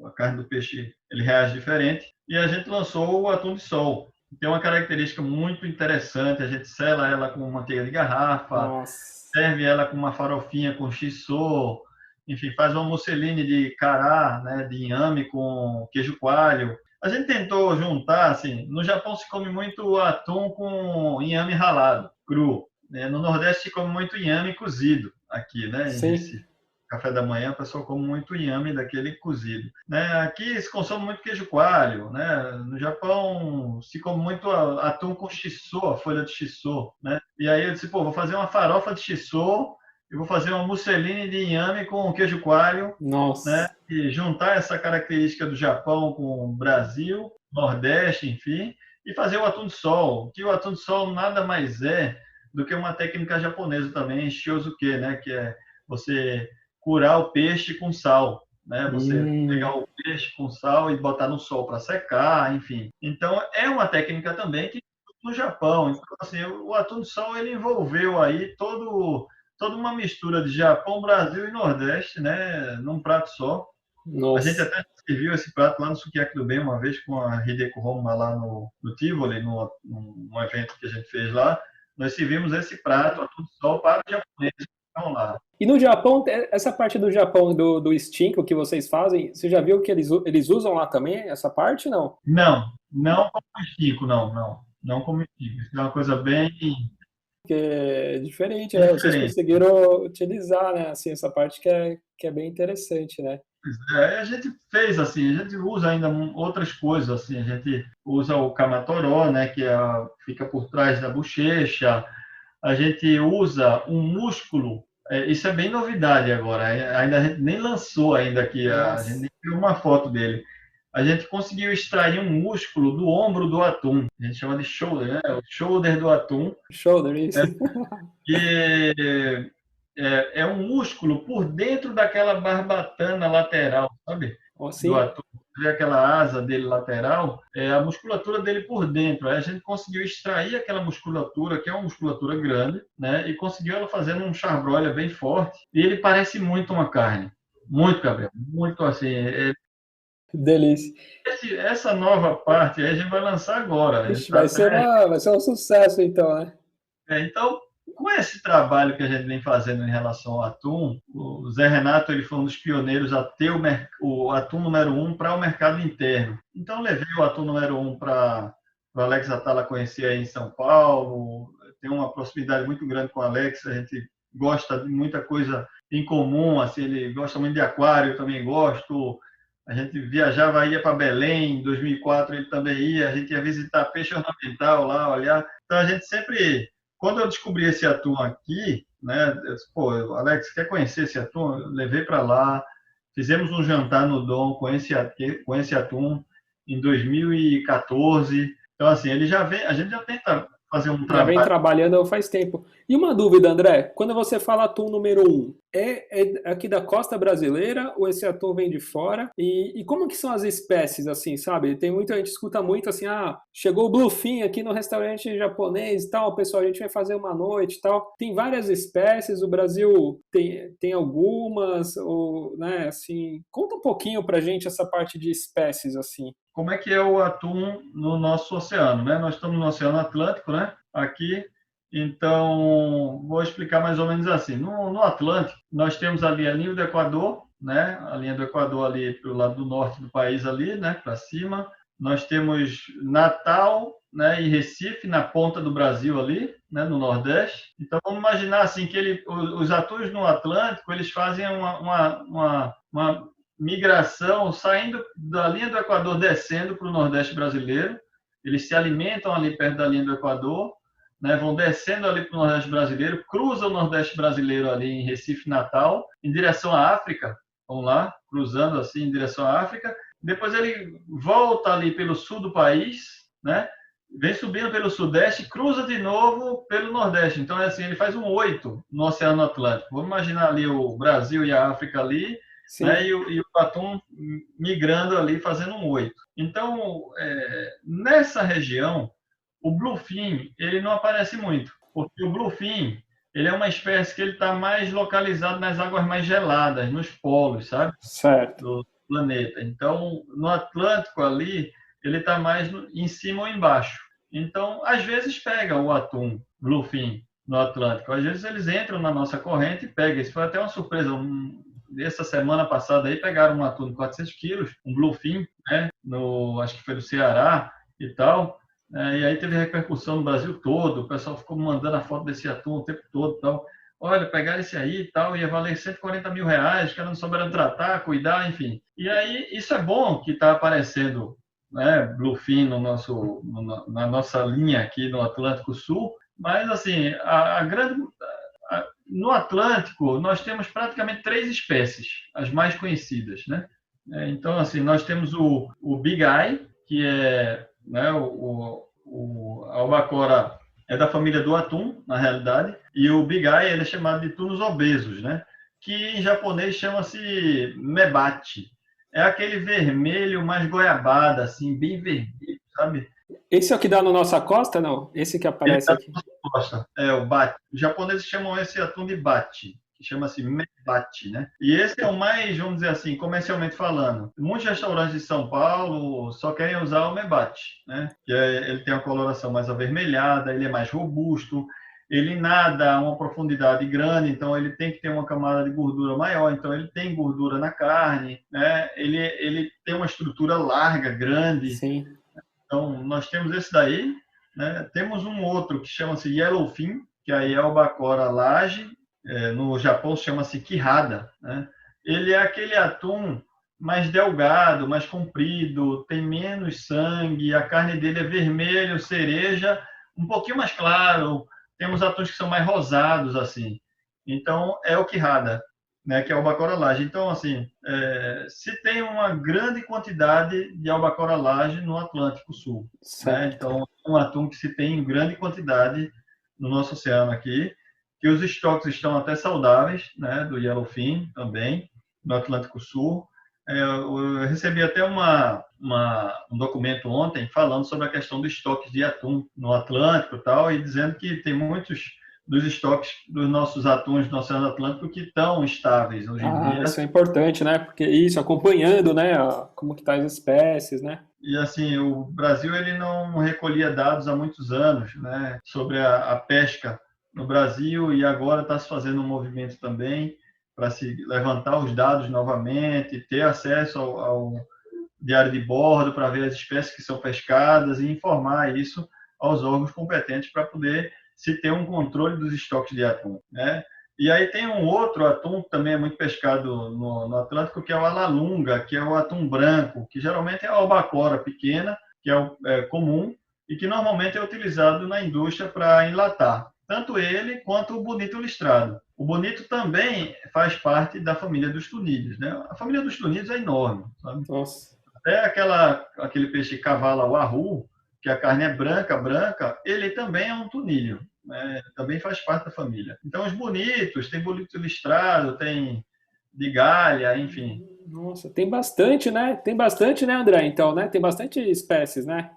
a carne do peixe ele reage diferente. E a gente lançou o atum de sol. Tem uma característica muito interessante, a gente sela ela com manteiga de garrafa, Nossa. serve ela com uma farofinha com shiso, enfim, faz uma musseline de cará, né, de inhame com queijo coalho. A gente tentou juntar, assim, no Japão se come muito atum com inhame ralado, cru. Né? No Nordeste se come muito inhame cozido, aqui, né, em Sim. Recife. Café da manhã, a pessoa come muito inhame daquele cozido. Né? Aqui se consome muito queijo coalho, né? No Japão se come muito atum com shiso, a folha de shiso, né? E aí eu disse, pô, vou fazer uma farofa de shiso e vou fazer uma musseline de inhame com queijo coalho, Nossa. né? E juntar essa característica do Japão com o Brasil, Nordeste, enfim, e fazer o atum de sol, que o atum de sol nada mais é do que uma técnica japonesa também, shiuzuke, né? Que é você curar o peixe com sal, né? Você pegar o peixe com sal e botar no sol para secar, enfim. Então é uma técnica também que no Japão, então, assim, o atum de sol ele envolveu aí toda uma mistura de Japão, Brasil e Nordeste, né? Num prato só. A gente Nossa. até serviu esse prato lá no Sukiyaki do Bem uma vez com a Hideko Homma lá no Tivoli, num evento que a gente fez lá. Nós servimos esse prato, atum de sol, para os japoneses que estão lá. E no Japão, essa parte do Japão do Stinko que vocês fazem, você já viu que eles usam lá também essa parte, não? Não como estico, não como estico. Isso é uma coisa bem Porque é diferente, né? Vocês diferente. conseguiram utilizar, né? Assim, essa parte que é bem interessante, né? A gente fez assim, a gente usa ainda outras coisas, assim, a gente usa o kamatoró, né, que fica por trás da bochecha, a gente usa um músculo, isso é bem novidade agora, ainda a gente nem lançou ainda aqui, a gente nem viu uma foto dele. A gente conseguiu extrair um músculo do ombro do atum, a gente chama de shoulder, né, o shoulder do atum, Shoulder, isso. que é um músculo por dentro daquela barbatana lateral, sabe? Assim, Do atum. Você vê aquela asa dele lateral, a musculatura dele por dentro. Aí a gente conseguiu extrair aquela musculatura, que é uma musculatura grande, né? E conseguiu ela fazendo um charbroilha bem forte. E ele parece muito uma carne. Muito, Gabriel. Muito assim. delícia. Essa nova parte aí a gente vai lançar agora. Ixi, vai ser um sucesso, então, né? Então, com esse trabalho que a gente vem fazendo em relação ao atum, o Zé Renato ele foi um dos pioneiros a ter o atum número 1 para o mercado interno. Então, levei o atum número 1 para o Alex Atala conhecer aí em São Paulo. Tem uma proximidade muito grande com o Alex, a gente gosta de muita coisa em comum, assim, ele gosta muito de aquário, eu também gosto. A gente viajava, ia para Belém, em 2004 ele também ia, a gente ia visitar peixe ornamental lá, olhar. Então a gente sempre, quando eu descobri esse atum aqui, né, eu disse, pô, Alex, quer conhecer esse atum? Eu levei para lá, fizemos um jantar no Dom com esse atum em 2014. Então assim, ele já vem, a gente já tenta fazer um Já vem trabalho. trabalhando faz tempo. E uma dúvida, André, quando você fala atum número 1, é aqui da costa brasileira ou esse atum vem de fora? E como que são as espécies, assim, sabe? Tem muita, a gente escuta muito assim, chegou o Bluefin aqui no restaurante japonês e tal, pessoal, a gente vai fazer uma noite e tal. Tem várias espécies, o Brasil tem algumas, ou, né, assim, conta um pouquinho pra gente essa parte de espécies, assim. Como é que é o atum no nosso oceano, né? Nós estamos no Oceano Atlântico, né? Aqui. Então, vou explicar mais ou menos assim. No Atlântico, nós temos ali a linha do Equador, né? A linha do Equador ali para o lado do norte do país ali, né? Para cima. Nós temos Natal, né? E Recife na ponta do Brasil ali, né? No Nordeste. Então, vamos imaginar assim que os atuns no Atlântico eles fazem uma migração saindo da linha do Equador, descendo para o Nordeste brasileiro. Eles se alimentam ali perto da linha do Equador, né, vão descendo ali para o Nordeste brasileiro, cruzam o Nordeste brasileiro ali em Recife, Natal, em direção à África, vão lá, cruzando assim em direção à África. Depois ele volta ali pelo sul do país, né, vem subindo pelo Sudeste e cruza de novo pelo Nordeste. Então, é assim, ele faz um 8 no Oceano Atlântico. Vamos imaginar ali o Brasil e a África ali, né, e o atum migrando ali, fazendo um 8. Então, nessa região, o bluefin ele não aparece muito, porque o bluefin ele é uma espécie que ele está mais localizado nas águas mais geladas, nos polos, sabe? Certo. Do planeta. Então, no Atlântico ali, ele está mais em cima ou embaixo. Então, às vezes pega o atum bluefin no Atlântico, às vezes eles entram na nossa corrente e pegam. Isso foi até uma surpresa. Essa semana passada aí pegaram um atum de 400 quilos, um bluefin, né? Acho que foi do Ceará e tal. E aí teve repercussão no Brasil todo, o pessoal ficou mandando a foto desse atum o tempo todo. Então, olha, pegaram esse aí e tal, ia valer R$140 mil, os caras não souberam tratar, cuidar, enfim. E aí, isso é bom que está aparecendo, né, bluefin na nossa linha aqui no Atlântico Sul, mas assim, no Atlântico, nós temos praticamente 3 espécies, as mais conhecidas, né? Então, assim, nós temos o Big Eye, que é, né, a albacora é da família do atum, na realidade, e o Big Eye ele é chamado de tunos obesos, né? Que em japonês chama-se mebate. É aquele vermelho mais goiabada, assim, bem vermelho, sabe? Esse é o que dá na nossa costa, não? Esse que aparece aqui. Costa. O bate. Os japoneses chamam esse atum de bate, que chama-se mebate, né? E esse é o mais, vamos dizer assim, comercialmente falando. Muitos restaurantes de São Paulo só querem usar o mebate, né? Ele tem uma coloração mais avermelhada, ele é mais robusto, ele nada a uma profundidade grande, então ele tem que ter uma camada de gordura maior, então ele tem gordura na carne, né? Ele tem uma estrutura larga, grande. Sim. Então, nós temos esse daí, né? Temos um outro que chama-se Yellowfin, que aí é albacora laje, no Japão chama-se Kihada, né? Ele é aquele atum mais delgado, mais comprido, tem menos sangue, a carne dele é vermelho, cereja, um pouquinho mais claro. Temos atuns que são mais rosados, assim. Então, é o Kihada, né, que é o albacora laje. Então, assim, se tem uma grande quantidade de albacora laje no Atlântico Sul, né? Então, é um atum que se tem em grande quantidade no nosso oceano aqui, que os estoques estão até saudáveis, né, do Yellowfin também, no Atlântico Sul. Eu recebi até um documento ontem falando sobre a questão dos estoques de atum no Atlântico e tal, e dizendo que tem muitos dos estoques dos nossos atuns no Oceano Atlântico que estão estáveis hoje em dia. Isso é importante, né? Porque isso, acompanhando, né, como que tá as espécies, né? E assim, o Brasil ele não recolhia dados há muitos anos, né, sobre a pesca no Brasil e agora está se fazendo um movimento também para se levantar os dados novamente, ter acesso ao diário de bordo para ver as espécies que são pescadas e informar isso aos órgãos competentes para poder se ter um controle dos estoques de atum, né? E aí tem um outro atum que também é muito pescado no Atlântico, que é o alalunga, que é o atum branco, que geralmente é a albacora pequena, que é comum e que normalmente é utilizado na indústria para enlatar. Tanto ele quanto o bonito listrado. O bonito também faz parte da família dos tunídeos, né? A família dos tunídeos é enorme, sabe? Nossa. Até aquele peixe cavala, o arru, que a carne é branca, ele também é um tunídeo, né? Também faz parte da família. Então, os bonitos, tem bonito listrado, tem de galha, enfim. Nossa, tem bastante, né? Tem bastante, né, André? Então, né? Tem bastante espécies, né?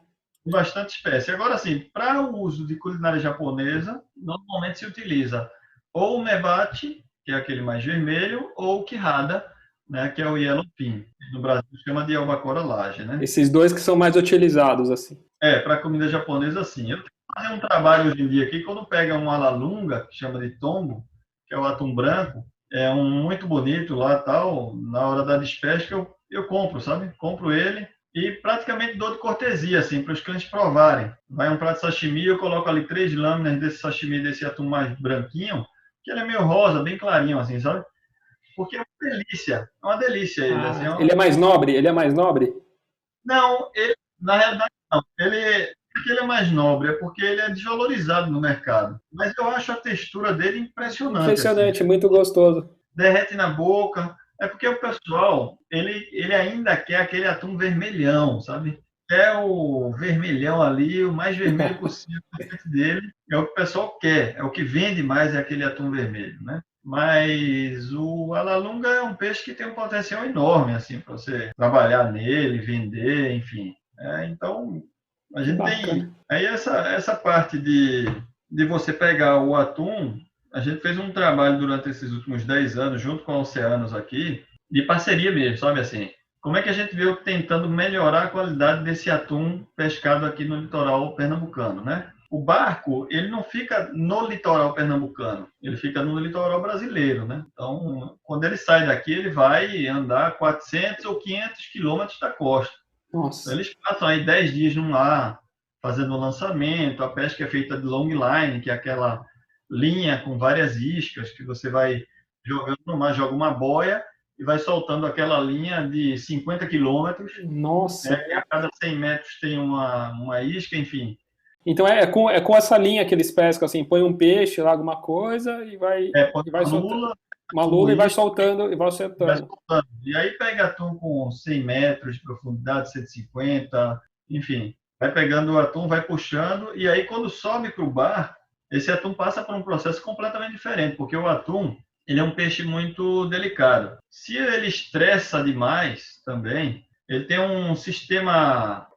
Bastante espécie. Agora, assim, para o uso de culinária japonesa, normalmente se utiliza ou o mebate, que é aquele mais vermelho, ou o quihada, né, que é o yellow pin. No Brasil chama de albacora laje, né? Esses dois que são mais utilizados, assim. Para comida japonesa, sim. Eu tenho que fazer um trabalho hoje em dia aqui, quando pega um alalunga, que chama de tombo, que é o atum branco, é um muito bonito lá, tal, na hora da despesca eu compro, sabe? Compro ele e praticamente dou de cortesia, assim, para os clientes provarem. Vai um prato de sashimi, eu coloco ali 3 lâminas desse sashimi, desse atum mais branquinho, que ele é meio rosa, bem clarinho, assim, sabe? Porque é uma delícia ele, assim, Ele é mais nobre? Ele é mais nobre? Não, ele, na realidade, não. Porque ele é mais nobre, é porque ele é desvalorizado no mercado. Mas eu acho a textura dele impressionante, assim. Impressionante, muito gostoso. Derrete na boca. É porque o pessoal, ele ainda quer aquele atum vermelhão, sabe? Quer o vermelhão ali, o mais vermelho possível dele. É o que o pessoal quer. É o que vende mais, é aquele atum vermelho, né? Mas o alalunga é um peixe que tem um potencial enorme, assim, para você trabalhar nele, vender, enfim. Então, a Que gente tem. bacana. Aí, essa parte de você pegar o atum, a gente fez um trabalho durante esses últimos 10 anos, junto com a Oceanos aqui, de parceria mesmo, sabe assim? Como é que a gente veio tentando melhorar a qualidade desse atum pescado aqui no litoral pernambucano, né? O barco, ele não fica no litoral pernambucano, ele fica no litoral brasileiro, né? Então, quando ele sai daqui, ele vai andar 400 ou 500 quilômetros da costa. Então, Nossa. eles passam aí 10 dias no mar, fazendo o lançamento, a pesca é feita de long line, que é aquela linha com várias iscas que você vai jogando no mar, joga uma boia e vai soltando aquela linha de 50 quilômetros, Nossa. né? E a cada 100 metros tem uma isca, enfim. Então é com essa linha que eles pescam, assim, põe um peixe lá, alguma coisa, Põe e vai uma soltando. lula, Uma com lula e vai isca, soltando, e vai vai soltando. soltando. E aí pega atum com 100 metros de profundidade, 150, enfim. Vai pegando o atum, vai puxando, e aí quando sobe para o bar, esse atum passa por um processo completamente diferente, porque o atum, ele é um peixe muito delicado. Se ele estressa demais também, ele tem um sistema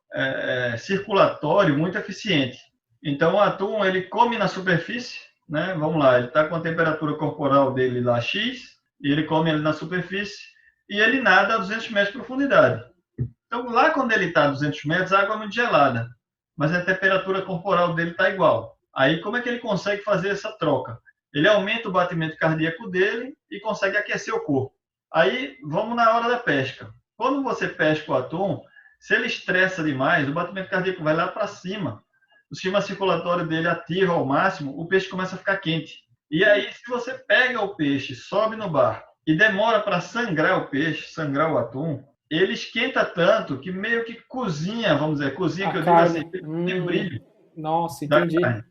circulatório muito eficiente. Então o atum, ele come na superfície, né? Vamos lá, ele está com a temperatura corporal dele lá X, e ele come ele na superfície, e ele nada a 200 metros de profundidade. Então, lá quando ele está a 200 metros, a água é muito gelada, mas a temperatura corporal dele está igual. Aí, como é que ele consegue fazer essa troca? Ele aumenta o batimento cardíaco dele e consegue aquecer o corpo. Aí, vamos na hora da pesca. Quando você pesca o atum, se ele estressa demais, o batimento cardíaco vai lá para cima. O sistema circulatório dele ativa ao máximo, o peixe começa a ficar quente. E aí, se você pega o peixe, sobe no barco e demora para sangrar o peixe, sangrar o atum, ele esquenta tanto que meio que cozinha, vamos dizer, cozinha que A eu digo assim, carne. tem brilho Nossa, da entendi. carne.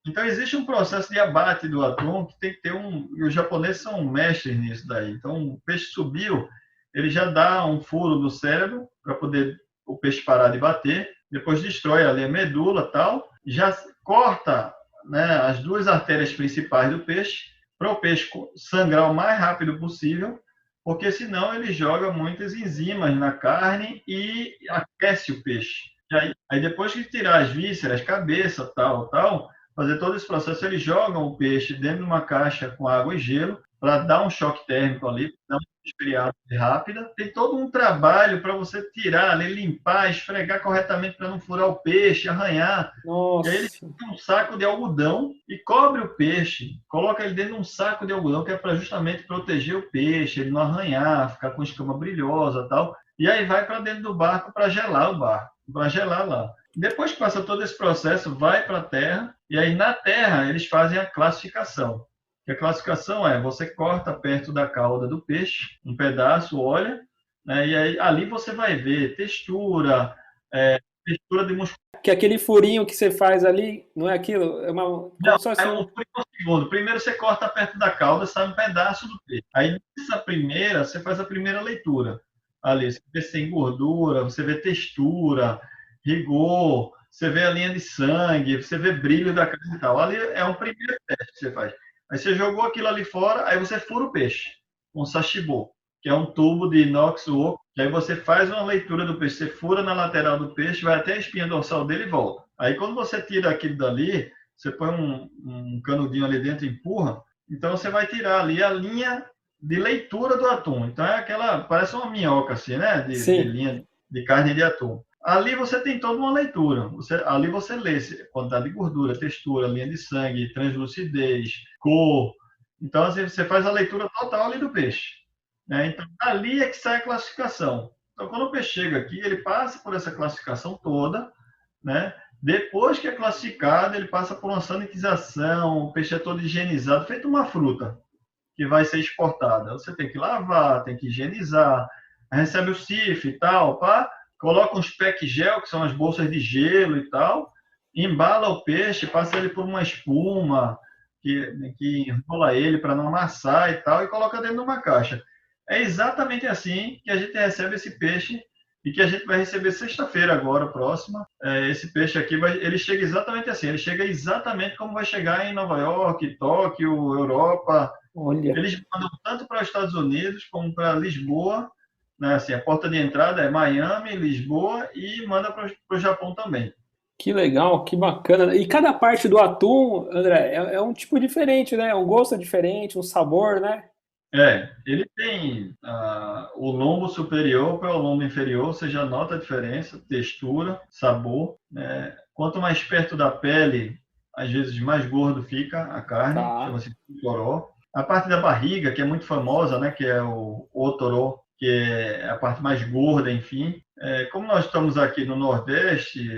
Então existe um processo de abate do atum que tem que ter e os japoneses são mestres nisso daí. Então o peixe subiu, ele já dá um furo no cérebro para poder o peixe parar de bater, depois destrói ali a medula tal, já corta, né, as duas artérias principais do peixe para o peixe sangrar o mais rápido possível, porque senão ele joga muitas enzimas na carne e aquece o peixe. Aí depois que tirar as vísceras, cabeça, tal, fazer todo esse processo, eles jogam o peixe dentro de uma caixa com água e gelo para dar um choque térmico ali, dar uma esfriada rápida. Tem todo um trabalho para você tirar ali, limpar, esfregar corretamente para não furar o peixe, arranhar. E aí ele Nossa. tem um saco de algodão e cobre o peixe, coloca ele dentro de um saco de algodão que é para justamente proteger o peixe, ele não arranhar, ficar com escama brilhosa e tal. E aí vai para dentro do barco para gelar o barco, para gelar lá. Depois que passa todo esse processo, vai para a terra, e aí na terra eles fazem a classificação. E a classificação é, você corta perto da cauda do peixe, um pedaço, olha, né, e aí ali você vai ver textura, textura de musculatura. Que aquele furinho que você faz ali, não é aquilo? É uma, Não, como se fosse é um segundo. Primeiro você corta perto da cauda, sai um pedaço do peixe. Aí nessa primeira, você faz a primeira leitura. Ali, você vê se tem gordura, você vê textura, rigor, você vê a linha de sangue, você vê brilho da carne e tal. Ali é um primeiro teste que você faz. Aí você jogou aquilo ali fora, aí você fura o peixe, um sashibô, que é um tubo de inox oco, que aí você faz uma leitura do peixe, você fura na lateral do peixe, vai até a espinha dorsal dele e volta. Aí quando você tira aquilo dali, você põe um canudinho ali dentro e empurra, então você vai tirar ali a linha de leitura do atum. Então é aquela, parece uma minhoca assim, né? De linha de carne de atum. Ali você tem toda uma leitura. Ali você lê quantidade de gordura, textura, linha de sangue, translucidez, cor. Então assim, você faz a leitura total ali do peixe. Né? Então ali é que sai a classificação. Então quando o peixe chega aqui, ele passa por essa classificação toda, né? Depois que é classificado, ele passa por uma sanitização, o peixe é todo higienizado, feito uma fruta que vai ser exportada. Você tem que lavar, tem que higienizar, recebe o CIF e tal, pá, coloca uns pack gel, que são as bolsas de gelo e tal, embala o peixe, passa ele por uma espuma, que enrola ele para não amassar e tal, e coloca dentro de uma caixa. É exatamente assim que a gente recebe esse peixe e que a gente vai receber sexta-feira agora, próxima. Esse peixe aqui, ele chega exatamente assim, ele chega exatamente como vai chegar em Nova York, Tóquio, Europa. Olha. Eles mandam tanto para os Estados Unidos como para Lisboa, né? Assim, a porta de entrada é Miami, Lisboa e manda para o Japão também. Que legal, que bacana. E cada parte do atum, André, é um tipo diferente, né? Um gosto diferente, um sabor, né? Ele tem o lombo superior para o lombo inferior, você já nota a diferença, textura, sabor. Né? Quanto mais perto da pele, às vezes mais gordo fica a carne, Tá. chama-se toró. A parte da barriga, que é muito famosa, né, que é o otoró, que é a parte mais gorda, enfim. Como nós estamos aqui no Nordeste,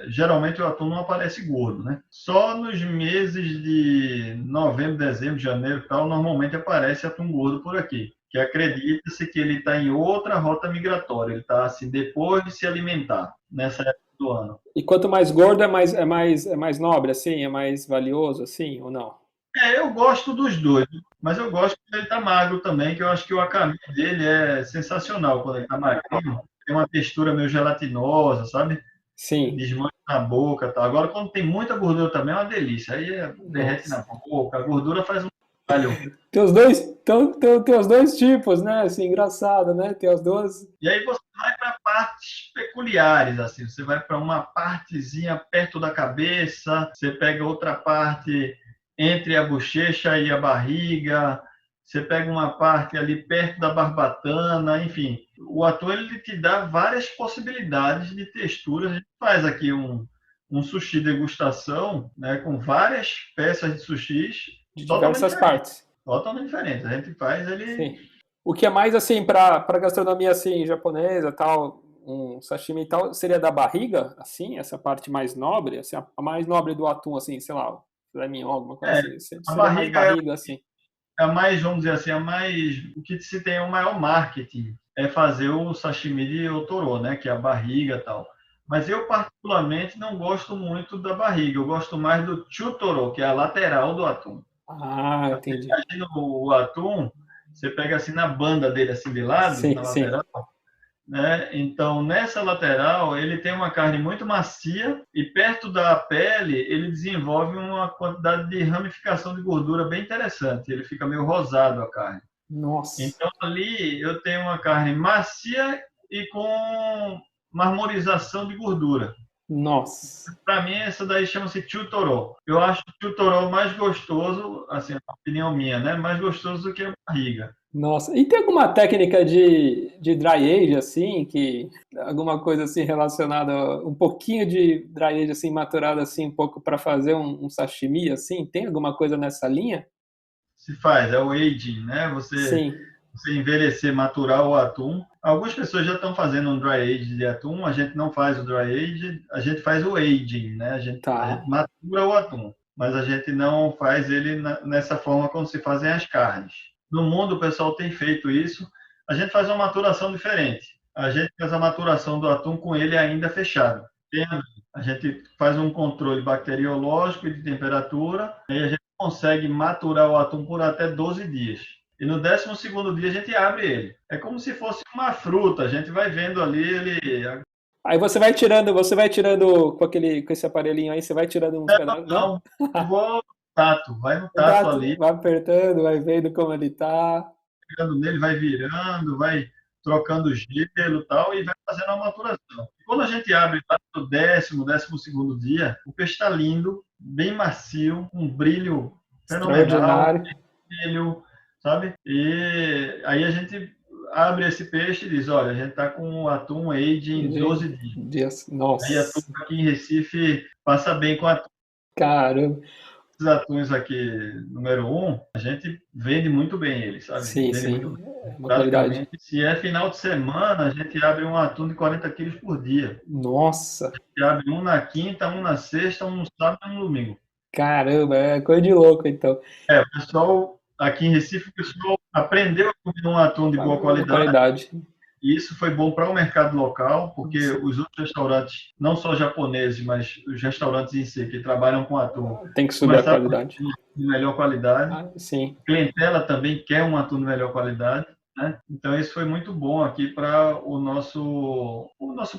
geralmente o atum não aparece gordo, né? Só nos meses de novembro, dezembro, janeiro e tal, normalmente aparece atum gordo por aqui, que acredita-se que ele está em outra rota migratória, ele está assim, depois de se alimentar, nessa época do ano. E quanto mais gordo é mais nobre, assim, é mais valioso, assim, ou não? Eu gosto dos dois, mas eu gosto quando ele está magro também, que eu acho que o acabamento dele é sensacional quando ele está magrinho. Tem uma textura meio gelatinosa, sabe? Sim. Desmancha na boca, tá? Agora, quando tem muita gordura também, é uma delícia. Aí derrete Nossa. na boca, a gordura faz um trabalho. Tem os dois tipos, né? Assim, engraçado, né? Tem os dois. E aí você vai para partes peculiares, assim. Você vai para uma partezinha perto da cabeça, você pega outra parte entre a bochecha e a barriga, você pega uma parte ali perto da barbatana, enfim. O atum, ele te dá várias possibilidades de texturas. A gente faz aqui um sushi degustação, né, com várias peças de sushis De totalmente diversas diferentes. partes. Totalmente diferentes. A gente faz ele... Sim. O que é mais, assim, para gastronomia, assim, japonesa, tal, um sashimi e tal, seria da barriga, assim, essa parte mais nobre, assim, a mais nobre do atum, assim, sei lá, filé mignon, alguma coisa assim. A Seria mais barriga barriga, assim. é a mais, vamos dizer assim, o que se tem o maior marketing é fazer o sashimi de otoro, né, que é a barriga e tal. Mas eu particularmente não gosto muito da barriga, eu gosto mais do chutoro, que é a lateral do atum. Ah, entendi. Imagina o atum, você pega assim na banda dele assim de lado, Sim, na sim. lateral, né? Então, nessa lateral, ele tem uma carne muito macia e perto da pele ele desenvolve uma quantidade de ramificação de gordura bem interessante. Ele fica meio rosado a carne. Nossa. Então, ali eu tenho uma carne macia e com marmorização de gordura. Nossa. Para mim, essa daí chama-se chutorô. Eu acho o chutorô mais gostoso, assim, a opinião minha, né? Mais gostoso do que a barriga. Nossa, e tem alguma técnica de dry age, assim, que alguma coisa assim relacionada, um pouquinho de dry age, assim, maturado assim, um pouco para fazer um sashimi, assim? Tem alguma coisa nessa linha? Se faz, é o aging, né? Sim, Você envelhecer, maturar o atum. Algumas pessoas já estão fazendo um dry age de atum, a gente não faz o dry age, a gente faz o aging, né? A gente tá. matura o atum, mas a gente não faz ele nessa forma como se fazem as carnes. No mundo, o pessoal tem feito isso. A gente faz uma maturação diferente. A gente faz a maturação do atum com ele ainda fechado. A gente faz um controle bacteriológico e de temperatura, e a gente consegue maturar o atum por até 12 dias. E no 12º dia a gente abre ele. É como se fosse uma fruta, a gente vai vendo ali ele. Aí você vai tirando com esse aparelhinho aí, você vai tirando uns pedaços, não? Não, igual tato, vai no O tato gato ali, vai apertando, vai vendo como ele tá. pegando nele, vai virando, vai trocando gelo e tal, e vai fazendo a maturação. E quando a gente abre lá no 12º dia, o peixe está lindo, bem macio, um brilho fenomenal, Extraordinário. brilho, sabe? E aí a gente abre esse peixe e diz, olha, a gente está com o atum aging 12 dias. Dias. Aí a Nossa, turma aqui em Recife passa bem com atum. caramba. Esses atuns aqui, número um, a gente vende muito bem eles, sabe? Sim, Vende muito sim. bem. É uma qualidade. Praticamente, se é final de semana, a gente abre um atum de 40 quilos por dia. Nossa, A gente abre um na quinta, um na sexta, um no sábado e um no domingo. caramba, é coisa de louco, então. É, o pessoal, aqui em Recife, o pessoal aprendeu a comer um atum de boa Uma qualidade. qualidade. E isso foi bom para o mercado local, porque os outros restaurantes, não só japoneses, mas os restaurantes em si, que trabalham com atum, Tem que subir a começaram a qualidade. ter de melhor qualidade. Ah, sim. A clientela também quer um atum de melhor qualidade, né? Então isso foi muito bom aqui para o nosso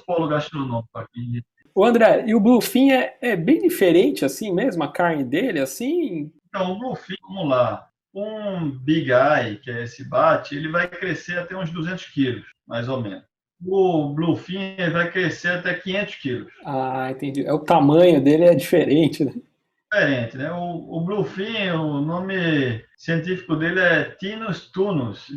polo gastronômico aqui. O André, e o Bluefin é bem diferente assim mesmo, a carne dele, assim? Então o Bluefin, vamos lá, um Big Eye, que é esse bate, ele vai crescer até uns 200 quilos, mais ou menos. O Bluefin ele vai crescer até 500 quilos. Ah, entendi. É o tamanho dele é diferente, né? Diferente, né? O Bluefin, o nome científico dele é Tinus tunus,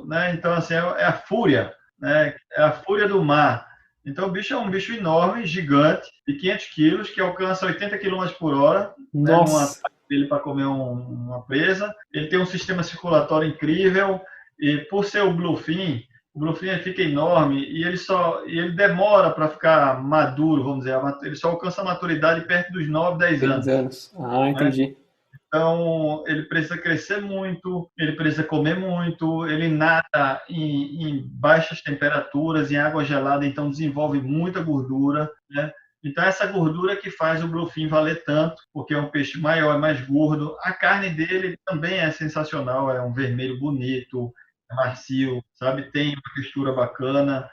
né? Então assim é a fúria, né? É a fúria do mar. Então o bicho é um bicho enorme, gigante, de 500 quilos, que alcança 80 quilômetros por hora, né? Num Nossa, ataque dele para comer uma presa. Ele tem um sistema circulatório incrível e por ser o Bluefin ele fica enorme e ele demora para ficar maduro, vamos dizer, ele só alcança a maturidade perto dos 9, 10 10 anos. anos. Ah, Né? entendi. Então, ele precisa crescer muito, ele precisa comer muito, ele nada em baixas temperaturas, em água gelada, então desenvolve muita gordura, né? Então, essa gordura que faz o bluefin valer tanto, porque é um peixe maior, é mais gordo. A carne dele também é sensacional, é um vermelho bonito, é macio, sabe? Tem uma textura bacana.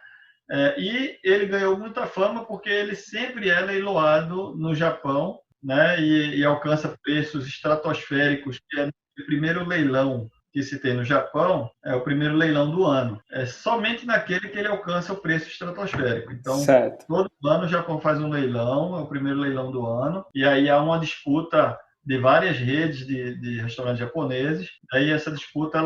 E ele ganhou muita fama porque ele sempre é leiloado no Japão, né? E alcança preços estratosféricos, que é o primeiro leilão que se tem no Japão, é o primeiro leilão do ano. É somente naquele que ele alcança o preço estratosférico. Então, Certo. todo ano o Japão faz um leilão, é o primeiro leilão do ano, e aí há uma disputa de várias redes de restaurantes japoneses. Aí essa disputa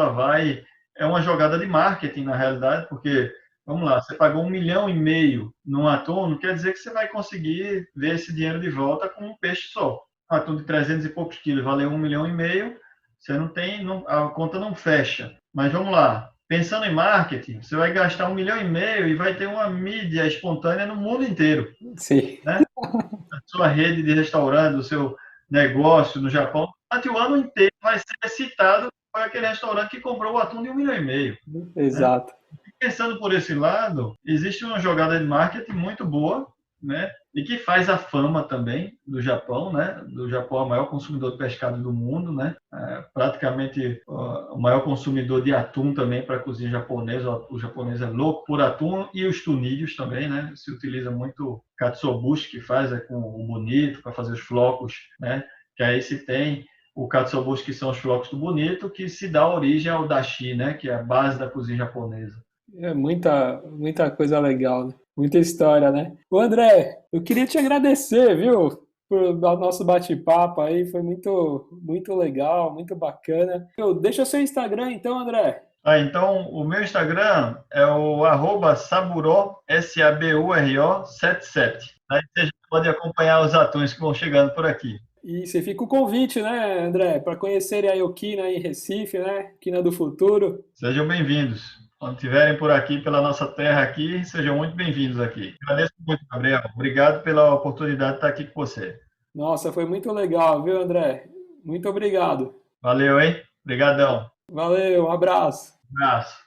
é uma jogada de marketing na realidade, porque vamos lá, você pagou 1,5 milhão num atum, não quer dizer que você vai conseguir ver esse dinheiro de volta com um peixe só. Um atum de 300 e poucos quilos valeu 1,5 milhão, você não tem, a conta não fecha. Mas vamos lá, pensando em marketing, você vai gastar 1,5 milhão e vai ter uma mídia espontânea no mundo inteiro, Sim. né? A sua rede de restaurante, o seu negócio no Japão, durante o ano inteiro vai ser citado por aquele restaurante que comprou o atum de 1,5 milhão. Né? Exato. Pensando por esse lado, existe uma jogada de marketing muito boa, né? E que faz a fama também do Japão, né? Do Japão é o maior consumidor de pescado do mundo, né? Praticamente o maior consumidor de atum também para a cozinha japonesa. O japonês é louco por atum e os tunídeos também, né? Se utiliza muito katsuobushi, que faz com o bonito para fazer os flocos, né? Que aí se tem o katsuobushi, que são os flocos do bonito, que se dá origem ao dashi, né? Que é a base da cozinha japonesa. É muita coisa legal, né? Muita história, né? Ô André, eu queria te agradecer, viu? Por nosso bate-papo aí, foi muito legal, muito bacana. Deixa o seu Instagram então, André. Então, o meu Instagram é o @saburo, SABURO 77. Aí você já pode acompanhar os atuns que vão chegando por aqui. E você fica o convite, né, André, para conhecerem a Yokina em Recife, né? Quina do Futuro. Sejam bem-vindos. Quando estiverem por aqui, pela nossa terra aqui, sejam muito bem-vindos aqui. Agradeço muito, Gabriel. Obrigado pela oportunidade de estar aqui com você. Nossa, foi muito legal, viu, André? Muito obrigado. Valeu, hein? Obrigadão. Valeu, um abraço. Abraço.